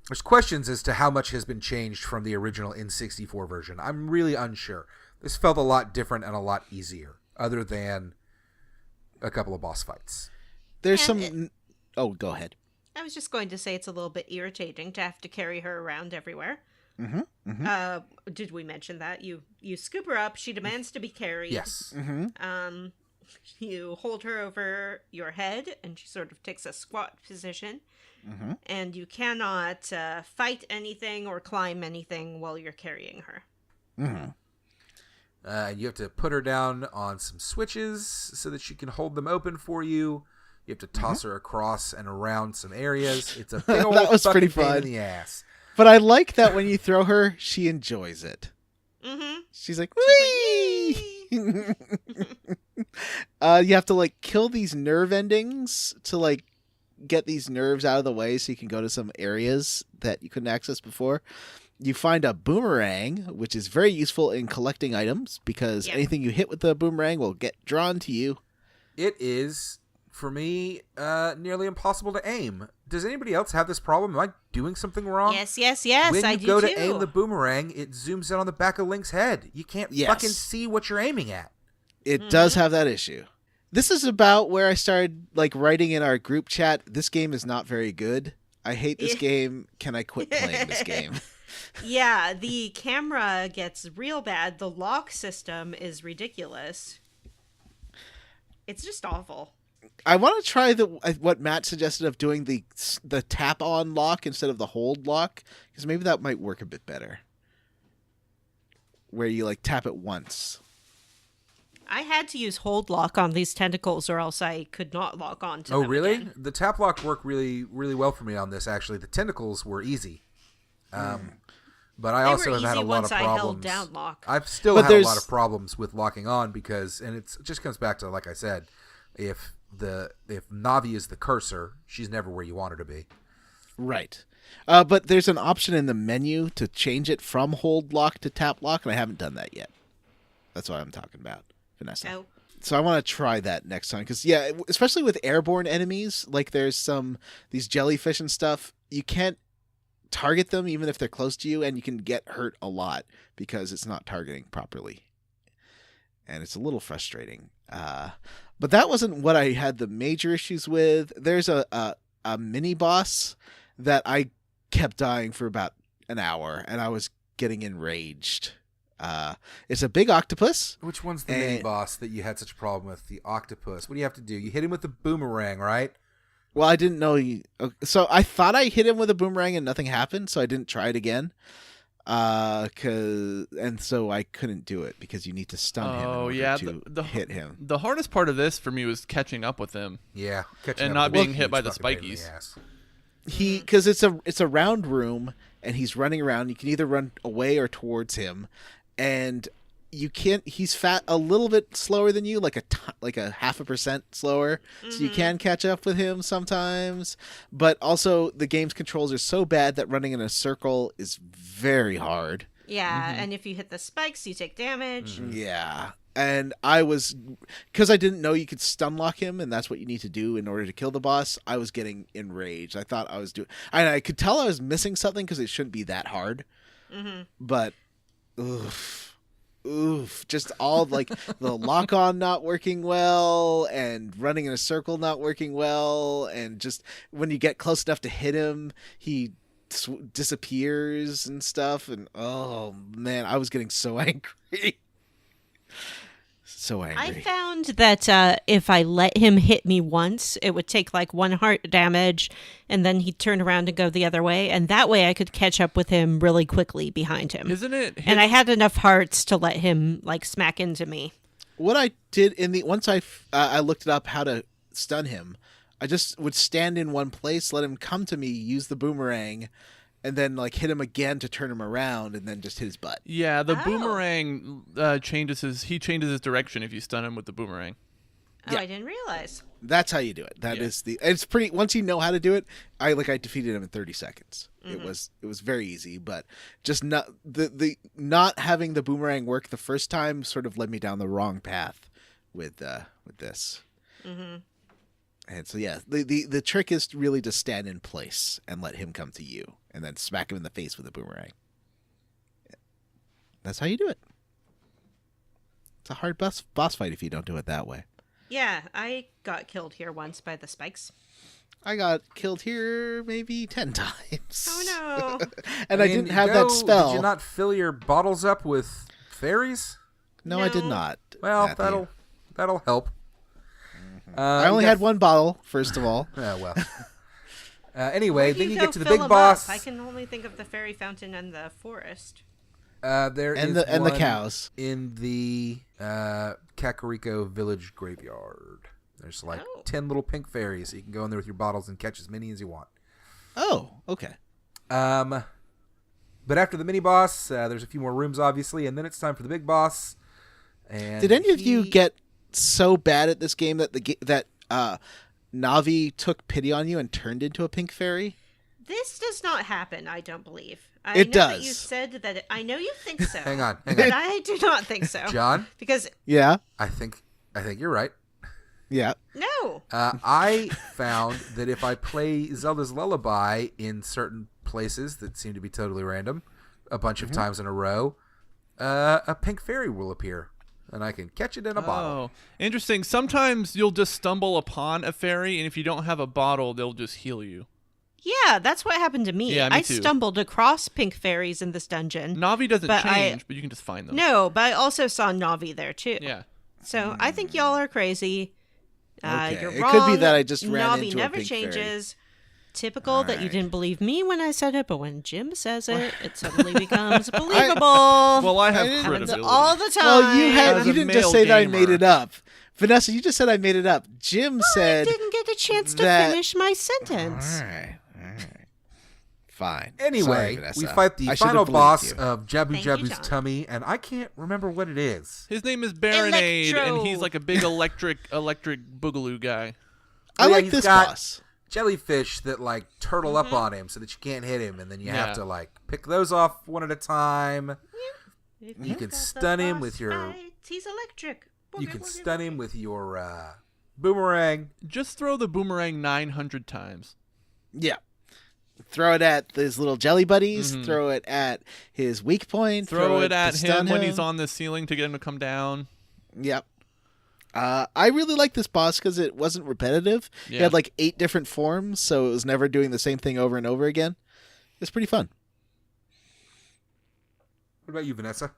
there's questions as to how much has been changed from the original N64 version. I'm really unsure. This felt a lot different and a lot easier, other than a couple of boss fights. There's And Oh, go ahead. I was just going to say it's a little bit irritating to have to carry her around everywhere. Mm-hmm. Mm-hmm. Did we mention that? You scoop her up. She demands to be carried. Yes. Mm-hmm. You hold her over your head, and she sort of takes a squat position. Mm-hmm. And you cannot fight anything or climb anything while you're carrying her. Mm-hmm. You have to put her down on some switches so that she can hold them open for you. You have to toss her across and around some areas. It's a big old That was pretty fucking pain fun. in the ass. But I like that when you throw her, she enjoys it. Mm-hmm. She's like, whee! You have to kill these nerve endings to get these nerves out of the way so you can go to some areas that you couldn't access before. You find a boomerang, which is very useful in collecting items because anything you hit with the boomerang will get drawn to you. It is, for me, nearly impossible to aim. Does anybody else have this problem? Am I doing something wrong? Yes, When I you do go too. to aim the boomerang, it zooms in on the back of Link's head. You can't fucking see what you're aiming at. It does have that issue. This is about where I started writing in our group chat, this game is not very good. I hate this game. Can I quit playing this game? Yeah, the camera gets real bad. The lock system is ridiculous. It's just awful. I want to try what Matt suggested of doing the tap on lock instead of the hold lock, because maybe that might work a bit better. Where you like tap it once. I had to use hold lock on these tentacles, or else I could not lock on to them. Oh, really? Again. The tap lock worked really, really well for me on this. Actually, the tentacles were easy. But I also have had a lot of problems. I held down lock. I've still had a lot of problems with locking on because, and it just comes back to, like I said, if Navi is the cursor, she's never where you want her to be. Right. But there's an option in the menu to change it from hold lock to tap lock, and I haven't done that yet. That's what I'm talking about, Vanessa. Oh. So I want to try that next time because, yeah, especially with airborne enemies, like there's these jellyfish and stuff, you can't target them even if they're close to you, and you can get hurt a lot because it's not targeting properly. And it's a little frustrating. But that wasn't what I had the major issues with. There's a mini boss that I kept dying for about an hour, and I was getting enraged. It's a big octopus. Which one's the mini boss that you had such a problem with? The octopus. What do you have to do? You hit him with the boomerang, right? Well, I didn't know. So I thought I hit him with a boomerang and nothing happened, so I didn't try it again. So I couldn't do it because you need to stun him in order to hit him. The hardest part of this for me was catching up with him. Yeah, and not being hit by the spikies. Because it's a round room and he's running around. You can either run away or towards him, and you can't. He's a little bit slower than you, like a 0.5% slower. So you can catch up with him sometimes. But also the game's controls are so bad that running in a circle is very hard. Yeah, and if you hit the spikes, you take damage. Yeah. And because I didn't know you could stun lock him, and that's what you need to do in order to kill the boss, I was getting enraged. I thought I was I could tell I was missing something because it shouldn't be that hard. But, just all like the lock on not working well, and running in a circle not working well, and just when you get close enough to hit him, he disappears and stuff. And oh man, I was getting so angry. So angry. I found that if I let him hit me once, it would take like 1 heart damage, and then he'd turn around and go the other way, and that way I could catch up with him really quickly behind him. Isn't it? And I had enough hearts to let him like smack into me. What I did once I looked it up how to stun him, I just would stand in one place, let him come to me, use the boomerang, and then like hit him again to turn him around, and then just hit his butt. Yeah, the boomerang changes his direction if you stun him with the boomerang. Oh, yeah. I didn't realize. That's how you do it. It's pretty. Once you know how to do it, I defeated him in 30 seconds. It was very easy, but just not the not having the boomerang work the first time sort of led me down the wrong path with this. And so yeah, the trick is really to stand in place and let him come to you, and then smack him in the face with a boomerang. That's how you do it. It's a hard boss fight if you don't do it that way. Yeah, I got killed here once by the spikes. I got killed here maybe 10 times. Oh no. And I didn't have that spell. Did you not fill your bottles up with fairies? No, I did not. Well, Matthew. that'll help. I only had one bottle, first of all. Well. Anyway, then you get to the fill big 'em boss. up? I can only think of the fairy fountain and the forest. There and is the cows in the Kakariko village graveyard. There's 10 little pink fairies. So you can go in there with your bottles and catch as many as you want. Oh, okay. But after the mini boss, there's a few more rooms, obviously, and then it's time for the big boss. And did any of you get so bad at this game that that Navi took pity on you and turned into a pink fairy? This does not happen, I don't believe. It does. That you said that I know you think so. Hang on. But I do not think so. John? Because yeah, I think you're right. Yeah. No. I found that if I play Zelda's Lullaby in certain places that seem to be totally random, a bunch of times in a row, a pink fairy will appear, and I can catch it in a bottle. Oh, interesting. Sometimes you'll just stumble upon a fairy, and if you don't have a bottle, they'll just heal you. Yeah, that's what happened to me. Yeah, me I too. stumbled across pink fairies in this dungeon. Navi doesn't change, but you can just find them. No, but I also saw Navi there too. Yeah. So I think y'all are crazy. Okay. You're It wrong. could be that I just ran Navi into a never pink fairy. changes. Typical that you Alright. didn't believe me when I said it, but when Jim says it, it suddenly becomes believable. Well, I have didn't- Happens credibility. all the time. Well, As you a didn't male just say that I made gamer. it up. Vanessa, you just said I made it up. Jim said... I didn't get a chance to that- finish my sentence. All right. Fine. Anyway, Sorry, Vanessa. we fight the I should have final believed boss you. of Thank you, Jabu-Jabu's John. tummy, and I can't remember what it is. His name is Baronade, Electro. and he's like a big electric boogaloo guy. I Yeah, like he's this got- boss. Jellyfish that like turtle up on him so that you can't hit him, and then you have to like pick those off one at a time. If You you've can got the stun him boss with your- fights, he's electric. You Boogie, can boogie, stun boogie. him with your boomerang. Just throw the boomerang 900 times. Yeah. Throw it at his little jelly buddies. Throw it at his weak point. Throw it to at stun him when he's on the ceiling to get him to come down. Yep. I really like this boss because it wasn't repetitive. It Yeah. had like 8 different forms, so it was never doing the same thing over and over again. It's pretty fun. What about you, Vanessa?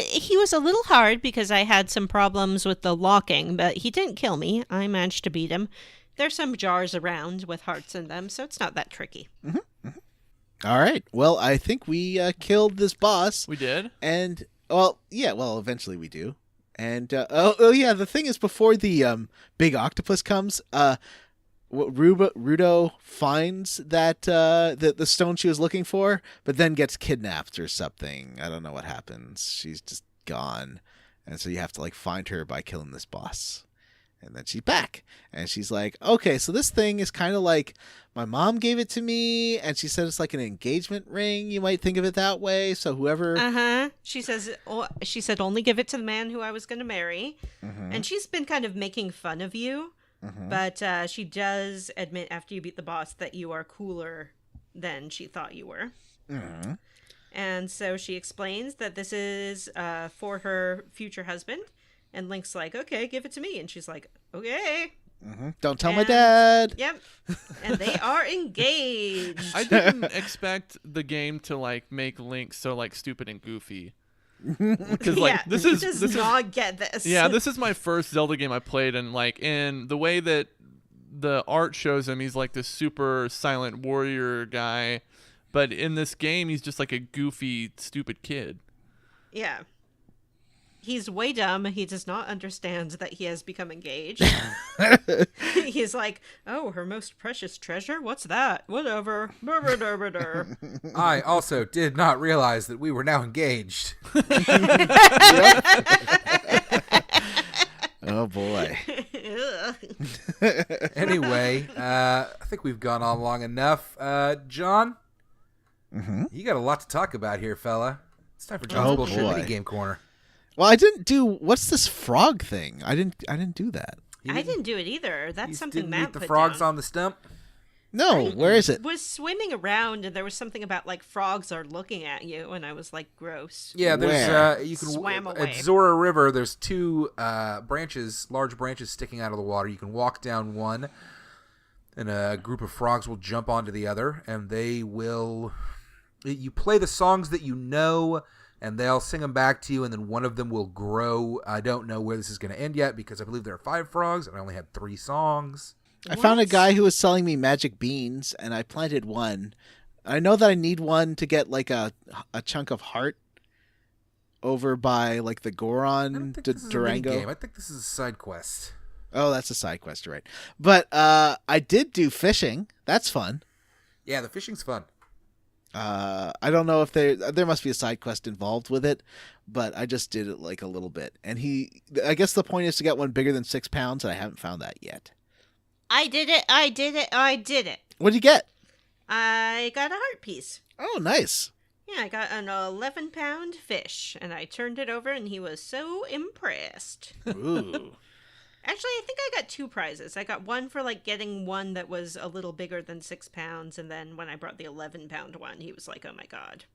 He was a little hard because I had some problems with the locking, but he didn't kill me. I managed to beat him. There's some jars around with hearts in them, so it's not that tricky. All right. Well, I think we killed this boss. We did. And, eventually we do. And, yeah, the thing is, before the big octopus comes, Rudo finds that the stone she was looking for, but then gets kidnapped or something. I don't know what happens. She's just gone. And so you have to, like, find her by killing this boss. And then she's back. And she's like, okay, so this thing is kind of like my mom gave it to me, and she said it's like an engagement ring. You might think of it that way. So whoever... She said only give it to the man who I was going to marry. And she's been kind of making fun of you. But she does admit after you beat the boss that you are cooler than she thought you were. And so she explains that this is for her future husband. And Link's like, okay, give it to me. And she's like, okay. Don't tell my dad. Yep. And they are engaged. I didn't expect the game to like make Link so like stupid and goofy. Because like he does this is not get this. Yeah, this is my first Zelda game I played, and like in the way that the art shows him, he's like this super silent warrior guy, but in this game he's just like a goofy, stupid kid. Yeah. He's way dumb. He does not understand that he has become engaged. He's like, oh, her most precious treasure? What's that? Whatever. I also did not realize that we were now engaged. Oh, boy. Anyway, I think we've gone on long enough. John, you got a lot to talk about here, fella. It's time for John's bullshit boy. minigame corner. Well, I didn't do... What's this frog thing? I didn't do that. I didn't do it either. That's You something didn't Matt eat the put frogs down. on the stump? No, where is it? Was swimming around and there was something about like frogs are looking at you and I was like gross. Yeah, there's Where? you can Swam away. at Zora River. There's 2 large branches sticking out of the water. You can walk down one, and a group of frogs will jump onto the other, and they will. You play the songs that you know, and they'll sing them back to you, and then one of them will grow. I don't know where this is going to end yet because I believe there are 5 frogs, and I only had 3 songs. I found a guy who was selling me magic beans, and I planted one. I know that I need one to get like a chunk of heart over by like the I don't Goron think this is a Durango. minigame. I think this is a side quest. Oh, that's a side quest, you're right? But I did do fishing. That's fun. Yeah, the fishing's fun. I don't know if there must be a side quest involved with it, but I just did it like a little bit. And I guess the point is to get one bigger than 6 pounds, and I haven't found that yet. I did it. What did you get? I got a heart piece. Oh, nice. Yeah, I got an 11-pound fish, and I turned it over, and he was so impressed. Ooh. Actually, I think I got 2 prizes. I got one for like getting one that was a little bigger than 6 pounds, and then when I brought the 11-pound one, he was like, "Oh my god."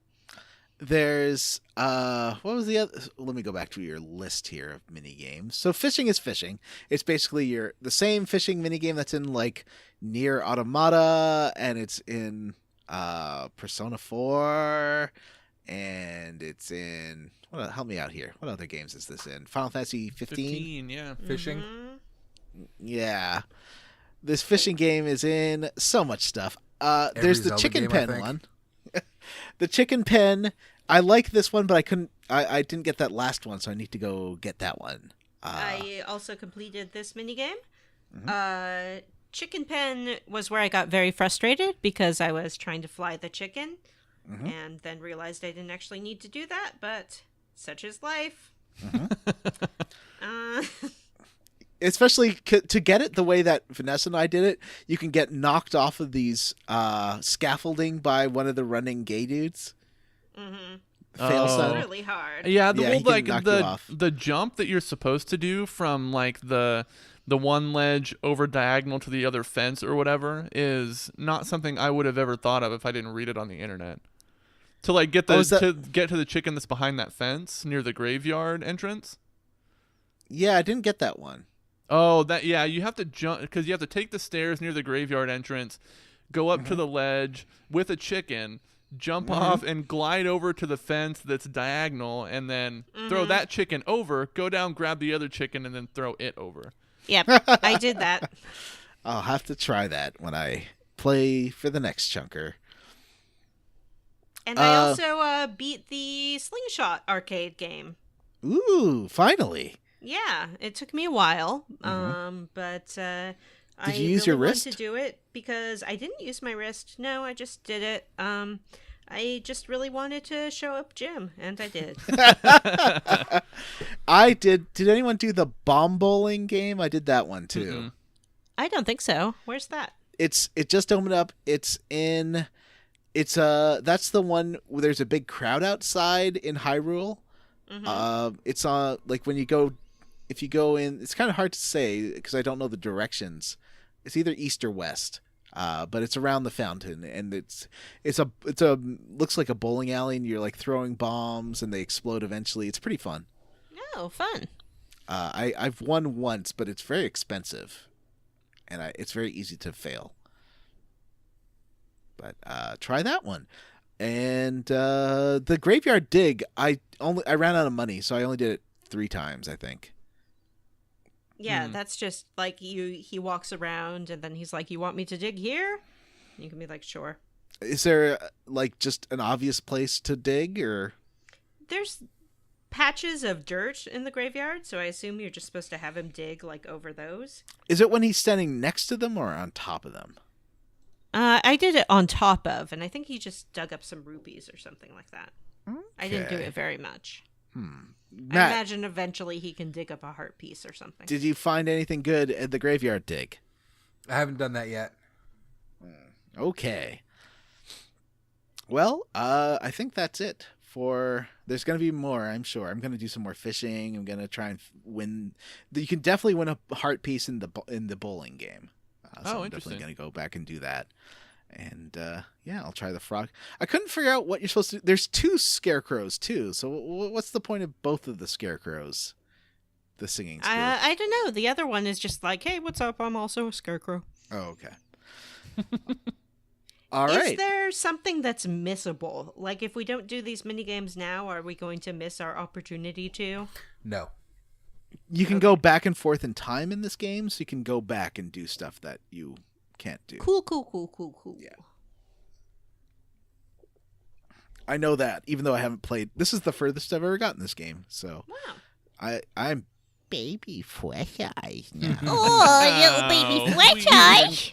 There's what was the other? Let me go back to your list here of mini games. So fishing is fishing. It's basically the same fishing mini game that's in like Nier Automata, and it's in Persona 4, and it's in. Help me out here. What other games is this in? Final Fantasy 15? Yeah. Fishing. Mm-hmm. Yeah. This fishing game is in so much stuff. There's the Zelda chicken game, pen one. The chicken pen. I like this one, but I couldn't. I didn't get that last one, so I need to go get that one. I also completed this minigame. Mm-hmm. Chicken pen was where I got very frustrated because I was trying to fly the chicken Mm-hmm. and then realized I didn't actually need to do that, but such is life. Mm-hmm. Especially to get it the way that Vanessa and I did it, you can get knocked off of these scaffolding by one of the running gay dudes. Mm-hmm. Fail Oh. son. Really hard. Yeah, Yeah, he can knock you off. the jump that you're supposed to do from like the one ledge over diagonal to the other fence or whatever is not something I would have ever thought of if I didn't read it on the internet. To like get to get to the chicken that's behind that fence near the graveyard entrance. Yeah, I didn't get that one. Oh, you have to jump because you have to take the stairs near the graveyard entrance, go up to the ledge with a chicken, jump off and glide over to the fence that's diagonal, and then throw that chicken over, go down, grab the other chicken, and then throw it over. Yep, I did that. I'll have to try that when I play for the next chunker. And I also beat the Slingshot arcade game. Ooh, finally. Yeah, it took me a while, but Did you use your wrist? To do it because I didn't use my wrist. No, I just did it. I just really wanted to show up Jim, and I did. I did. Did anyone do the bomb bowling game? I did that one too. Mm-mm. I don't think so. Where's that? It just opened up. It's that's the one where there's a big crowd outside in Hyrule. It's like when you go, if you go in, it's kind of hard to say because I don't know the directions. It's either east or west, but it's around the fountain, and it's a looks like a bowling alley, and you're like throwing bombs, and they explode eventually. It's pretty fun. Oh, fun. I've won once, but it's very expensive, and it's very easy to fail. But try that one. And the graveyard dig, I ran out of money, so I only did it 3 times, I think. Yeah, that's just like he walks around and then he's like, "You want me to dig here?" You can be like, "Sure." Is there like just an obvious place to dig, or there's patches of dirt in the graveyard, so I assume you're just supposed to have him dig like over those. Is it when he's standing next to them or on top of them? I did it on top of, and I think he just dug up some rupees or something like that. Okay. I didn't do it very much. Matt, I imagine eventually he can dig up a heart piece or something. did you find anything good at the graveyard dig? I haven't done that yet. Okay. Well, I think that's it for. There's going to be more, I'm sure. I'm going to do some more fishing. I'm going to try and win. You can definitely win a heart piece in the bowling game. So I'm definitely going to go back and do that. And yeah, I'll try the frog. I couldn't figure out what you're supposed to do. There's 2 scarecrows too. So what's the point of both of the scarecrows? The singing scarecrows. I don't know. The other one is just like, "Hey, what's up? I'm also a scarecrow." Oh, okay. All right. Is there something that's missable? Like, if we don't do these minigames now, are we going to miss our opportunity to? No. You can go back and forth in time in this game, so you can go back and do stuff that you can't do. Cool. Yeah. I know that, even though I haven't played. This is the furthest I've ever gotten this game, so Wow. I'm baby fresh eyes now. Oh, little baby fresh eyes.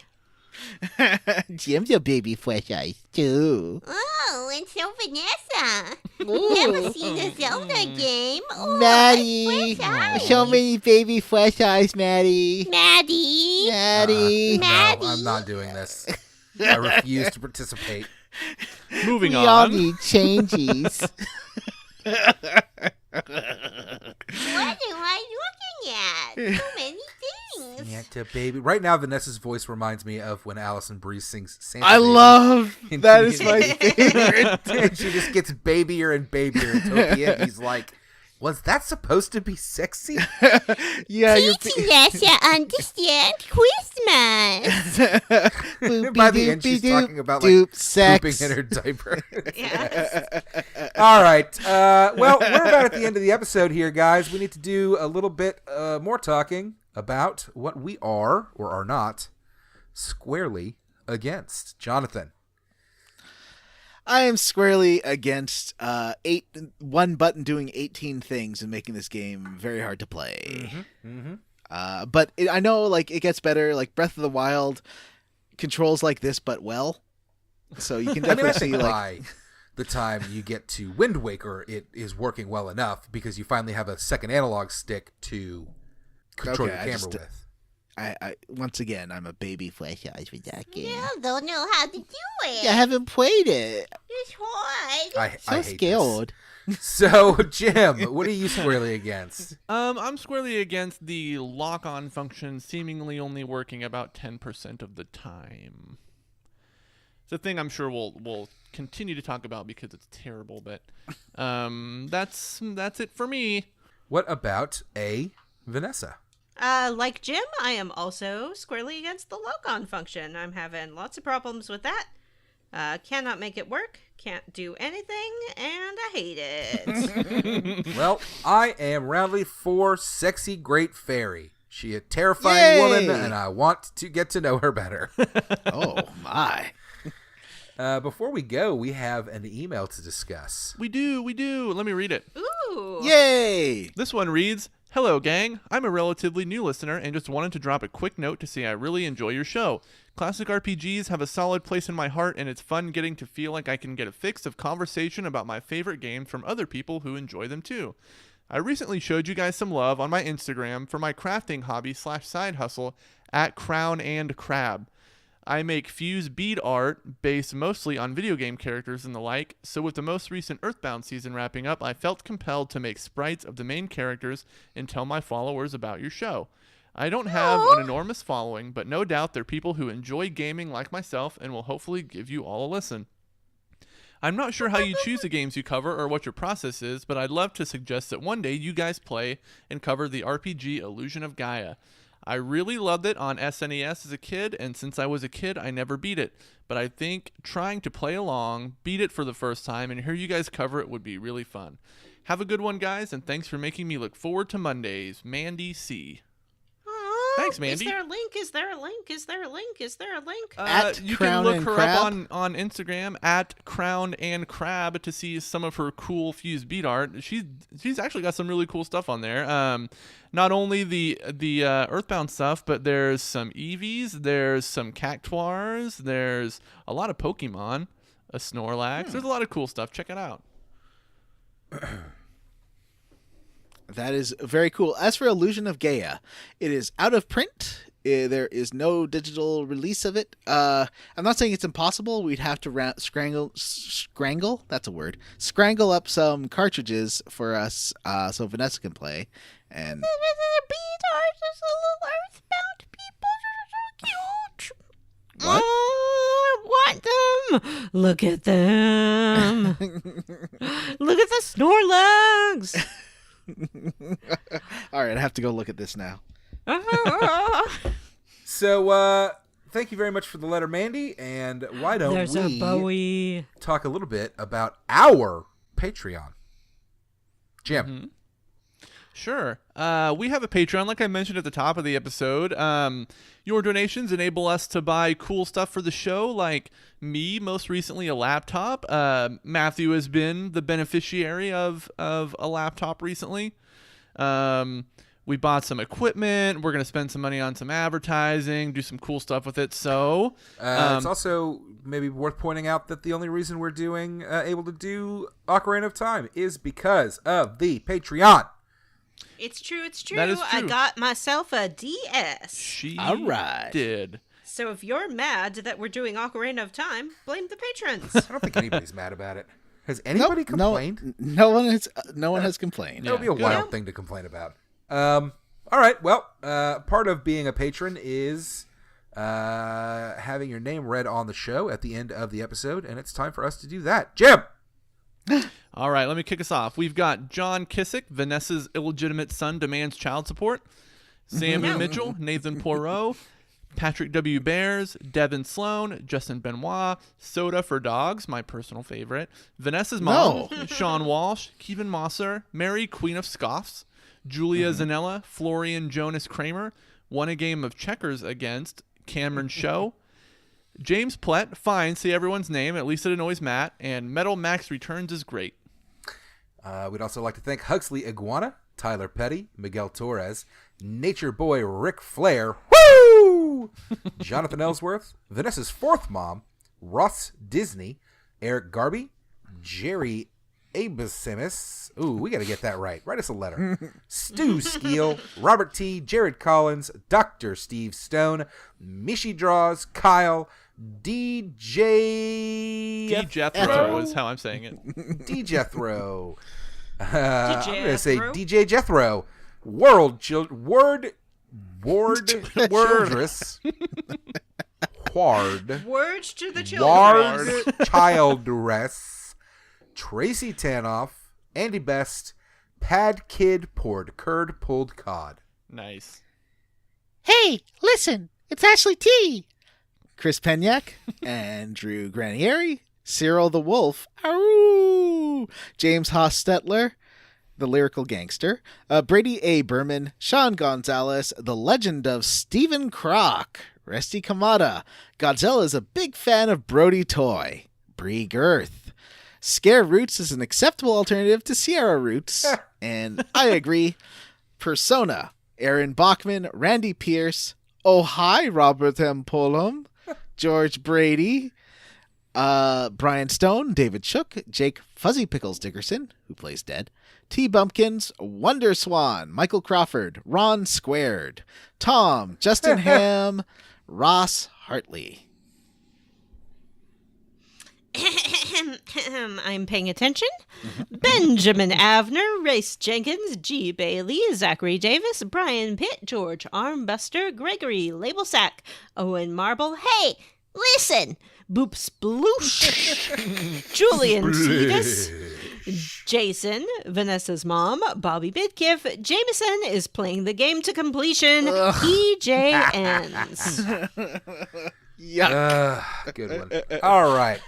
Jim's a baby fresh eyes too. Oh, and so Vanessa. Never seen a Zelda game. Oh, Maddie, fresh eyes. so many baby fresh eyes, Maddie. Maddie. Maddie. No, I'm not doing this. I refuse to participate. Moving We on. all need changes. What am I looking at? So many things. Santa baby. Right now, Vanessa's voice reminds me of when Allison Brie sings Santa I Baby. love in that is my Minigame. favorite. And she just gets babier and babier until at the end he's like, Was that supposed to be sexy? Yeah, you're Teaching us to understand Christmas. By the end, she's talking about like sex. pooping in her diaper. Yes. All right. Well, we're about at the end of the episode here, guys. We need to do a little bit more talking about what we are or are not squarely against. Jonathan. I am squarely against one button doing 18 things and making this game very hard to play. But I know like it gets better. Like Breath of the Wild controls like this, but well. So you can definitely see like by the time you get to Wind Waker, it is working well enough because you finally have a second analog stick to control your camera with. I once again, I'm a baby flesh eyes with that game. You don't know how to do it. I haven't played it. It's hard. I hate scared. This. So, Jim, what are you squarely against? I'm squarely against the lock-on function seemingly only working about 10% of the time. It's a thing I'm sure we'll continue to talk about because it's terrible, but that's it for me. What about Vanessa? Like Jim, I am also squarely against the lock-on function. I'm having lots of problems with that. Cannot make it work, can't do anything, and I hate it. Well, I am roundly for Sexy Great Fairy. She a terrifying woman, and I want to get to know her better. Oh, my. Before we go, we have an email to discuss. We do. Let me read it. Ooh. Yay! This one reads, "Hello, gang. I'm a relatively new listener and just wanted to drop a quick note to say I really enjoy your show. Classic RPGs have a solid place in my heart, and it's fun getting to feel like I can get a fix of conversation about my favorite games from other people who enjoy them too. I recently showed you guys some love on my Instagram for my crafting hobby / side hustle at Crown and Crab. I make fuse bead art based mostly on video game characters and the like, so with the most recent Earthbound season wrapping up, I felt compelled to make sprites of the main characters and tell my followers about your show. I don't have an enormous following, but no doubt they're people who enjoy gaming like myself and will hopefully give you all a listen. I'm not sure how you choose the games you cover or what your process is, but I'd love to suggest that one day you guys play and cover the RPG Illusion of Gaia. I really loved it on SNES as a kid, and since I was a kid, I never beat it. But I think trying to play along, beat it for the first time, and hear you guys cover it would be really fun. Have a good one, guys, and thanks for making me look forward to Mondays. Mandy C." Thanks, Mandy. Is there a link? Is there a link? Is there a link? Is there a link? You can look her up on Instagram at Crown and Crab to see some of her cool fused bead art. She's actually got some really cool stuff on there. Not only the Earthbound stuff, but there's some Eevees, there's some Cactuars, there's a lot of Pokemon, a Snorlax. There's a lot of cool stuff. Check it out. That is very cool. As for Illusion of Gaia, it is out of print. There is no digital release of it. I'm not saying it's impossible. We'd have to scrangle. That's a word. Scrangle up some cartridges for us, so Vanessa can play. And what? Oh, I want them. Look at them. Look at the Snorlax. All right, I have to go look at this now. So, thank you very much for the letter, Mandy. And why don't There's a Bowie. Talk a little bit about our Patreon? Jim. Mm-hmm. Sure. We have a Patreon, like I mentioned at the top of the episode. Your donations enable us to buy cool stuff for the show, like me, most recently a laptop. Matthew has been the beneficiary of a laptop recently. We bought some equipment. We're going to spend some money on some advertising, do some cool stuff with it. So it's also maybe worth pointing out that the only reason we're able to do Ocarina of Time is because of the Patreon. It's true. It's true. That is true. I got myself a DS. She right. did. So if you're mad that we're doing Ocarina of Time, blame the patrons. I don't think anybody's mad about it. Has anybody complained? No one has complained. That would be a wild thing to complain about. All right. Well, part of being a patron is having your name read on the show at the end of the episode, and it's time for us to do that. Jim! All right, let me kick us off. We've got John Kissick, Vanessa's illegitimate son demands child support. Samuel Mitchell, Nathan Poirot, Patrick W. Bears, Devin Sloan, Justin Benoit, Soda for Dogs, my personal favorite, Vanessa's mom, Sean Walsh, Kevin Mosser, Mary, Queen of Scoffs, Julia Zanella, Florian Jonas Kramer, won a game of checkers against Cameron Show, James Plett, fine, say everyone's name, at least it annoys Matt, and Metal Max Returns is great. We'd also like to thank Huxley Iguana, Tyler Petty, Miguel Torres, Nature Boy Ric Flair, woo! Jonathan Ellsworth, Vanessa's fourth mom, Ross Disney, Eric Garby, Jerry Abasimis. Ooh, we got to get that right. Write us a letter. Stu Skeel, Robert T., Jared Collins, Dr. Steve Stone, Mishi Draws, Kyle, DJ Jethro is how I'm saying it. DJ Jethro. I'm going to say DJ Jethro. Ward Childress. Ward. Words to the children. Ward Childress. Tracy Tanoff. Andy Best. Pad Kid poured curd pulled cod. Nice. Hey, listen, it's Ashley T. Chris Penyak, Andrew Granieri, Cyril the Wolf, Aroo, James Hostetler, the Lyrical Gangster, Brady A. Berman, Sean Gonzalez, the Legend of Stephen Croc, Resty Kamada, Godzilla's a big fan of Brody Toy, Bree Girth. Scare Roots is an acceptable alternative to Sierra Roots, and I agree. Persona, Aaron Bachman, Randy Pierce, oh hi, Robert M. Pullum, George Brady, Brian Stone, David Shook, Jake Fuzzy Pickles Dickerson, who plays Dead, T. Bumpkins, Wonder Swan, Michael Crawford, Ron Squared, Tom, Justin Ham, Ross Hartley. I'm paying attention. Benjamin Avner, Race Jenkins, G. Bailey, Zachary Davis, Brian Pitt, George Armbuster, Gregory Labelsack, Owen Marble. Hey, listen! Boop Sploosh, Julian Tevis, Jason, Vanessa's mom, Bobby Bidkiff, Jameson is playing the game to completion. EJ ends. Good one. All right.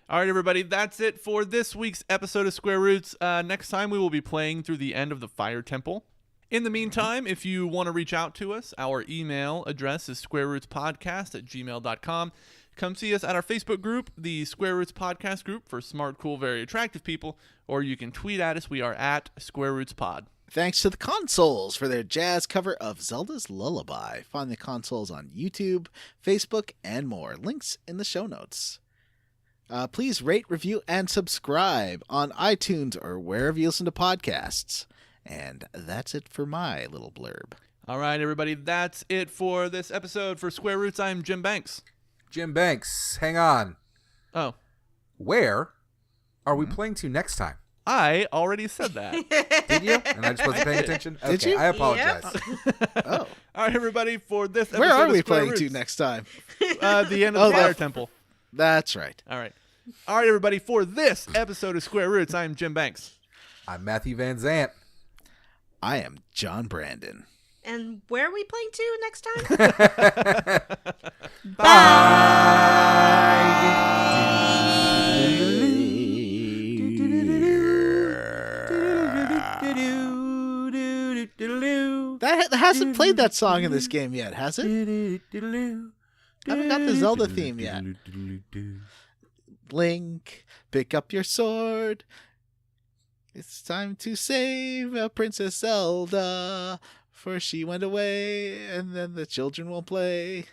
All right, everybody, that's it for this week's episode of Square Roots. Next time, we will be playing through the end of the Fire Temple. In the meantime, if you want to reach out to us, our email address is squarerootspodcast@gmail.com. Come see us at our Facebook group, the Square Roots Podcast group for smart, cool, very attractive people, or you can tweet at us. We are at Square Roots Pod. Thanks to the Consoles for their jazz cover of Zelda's Lullaby. Find the Consoles on YouTube, Facebook, and more. Links in the show notes. Please rate, review, and subscribe on iTunes or wherever you listen to podcasts. And that's it for my little blurb. All right, everybody, that's it for this episode. For Square Roots, I'm Jim Banks. Jim Banks, hang on. Oh. Where are we playing to next time? I already said that. Did you? And I just wasn't paying attention? Okay, Did you? I apologize. Oh. All right, everybody, for this episode Where are of we Square playing Roots, to next time? The end of the Fire Temple. That's right. All right. All right, everybody, for this episode of Square Roots, I'm Jim Banks. I'm Matthew Van Zant. I am John Brandon. And where are we playing to next time? That hasn't played that song in this game yet, has it? I haven't got the Zelda theme yet. Link, pick up your sword. It's time to save Princess Zelda, for she went away, and then the children will play.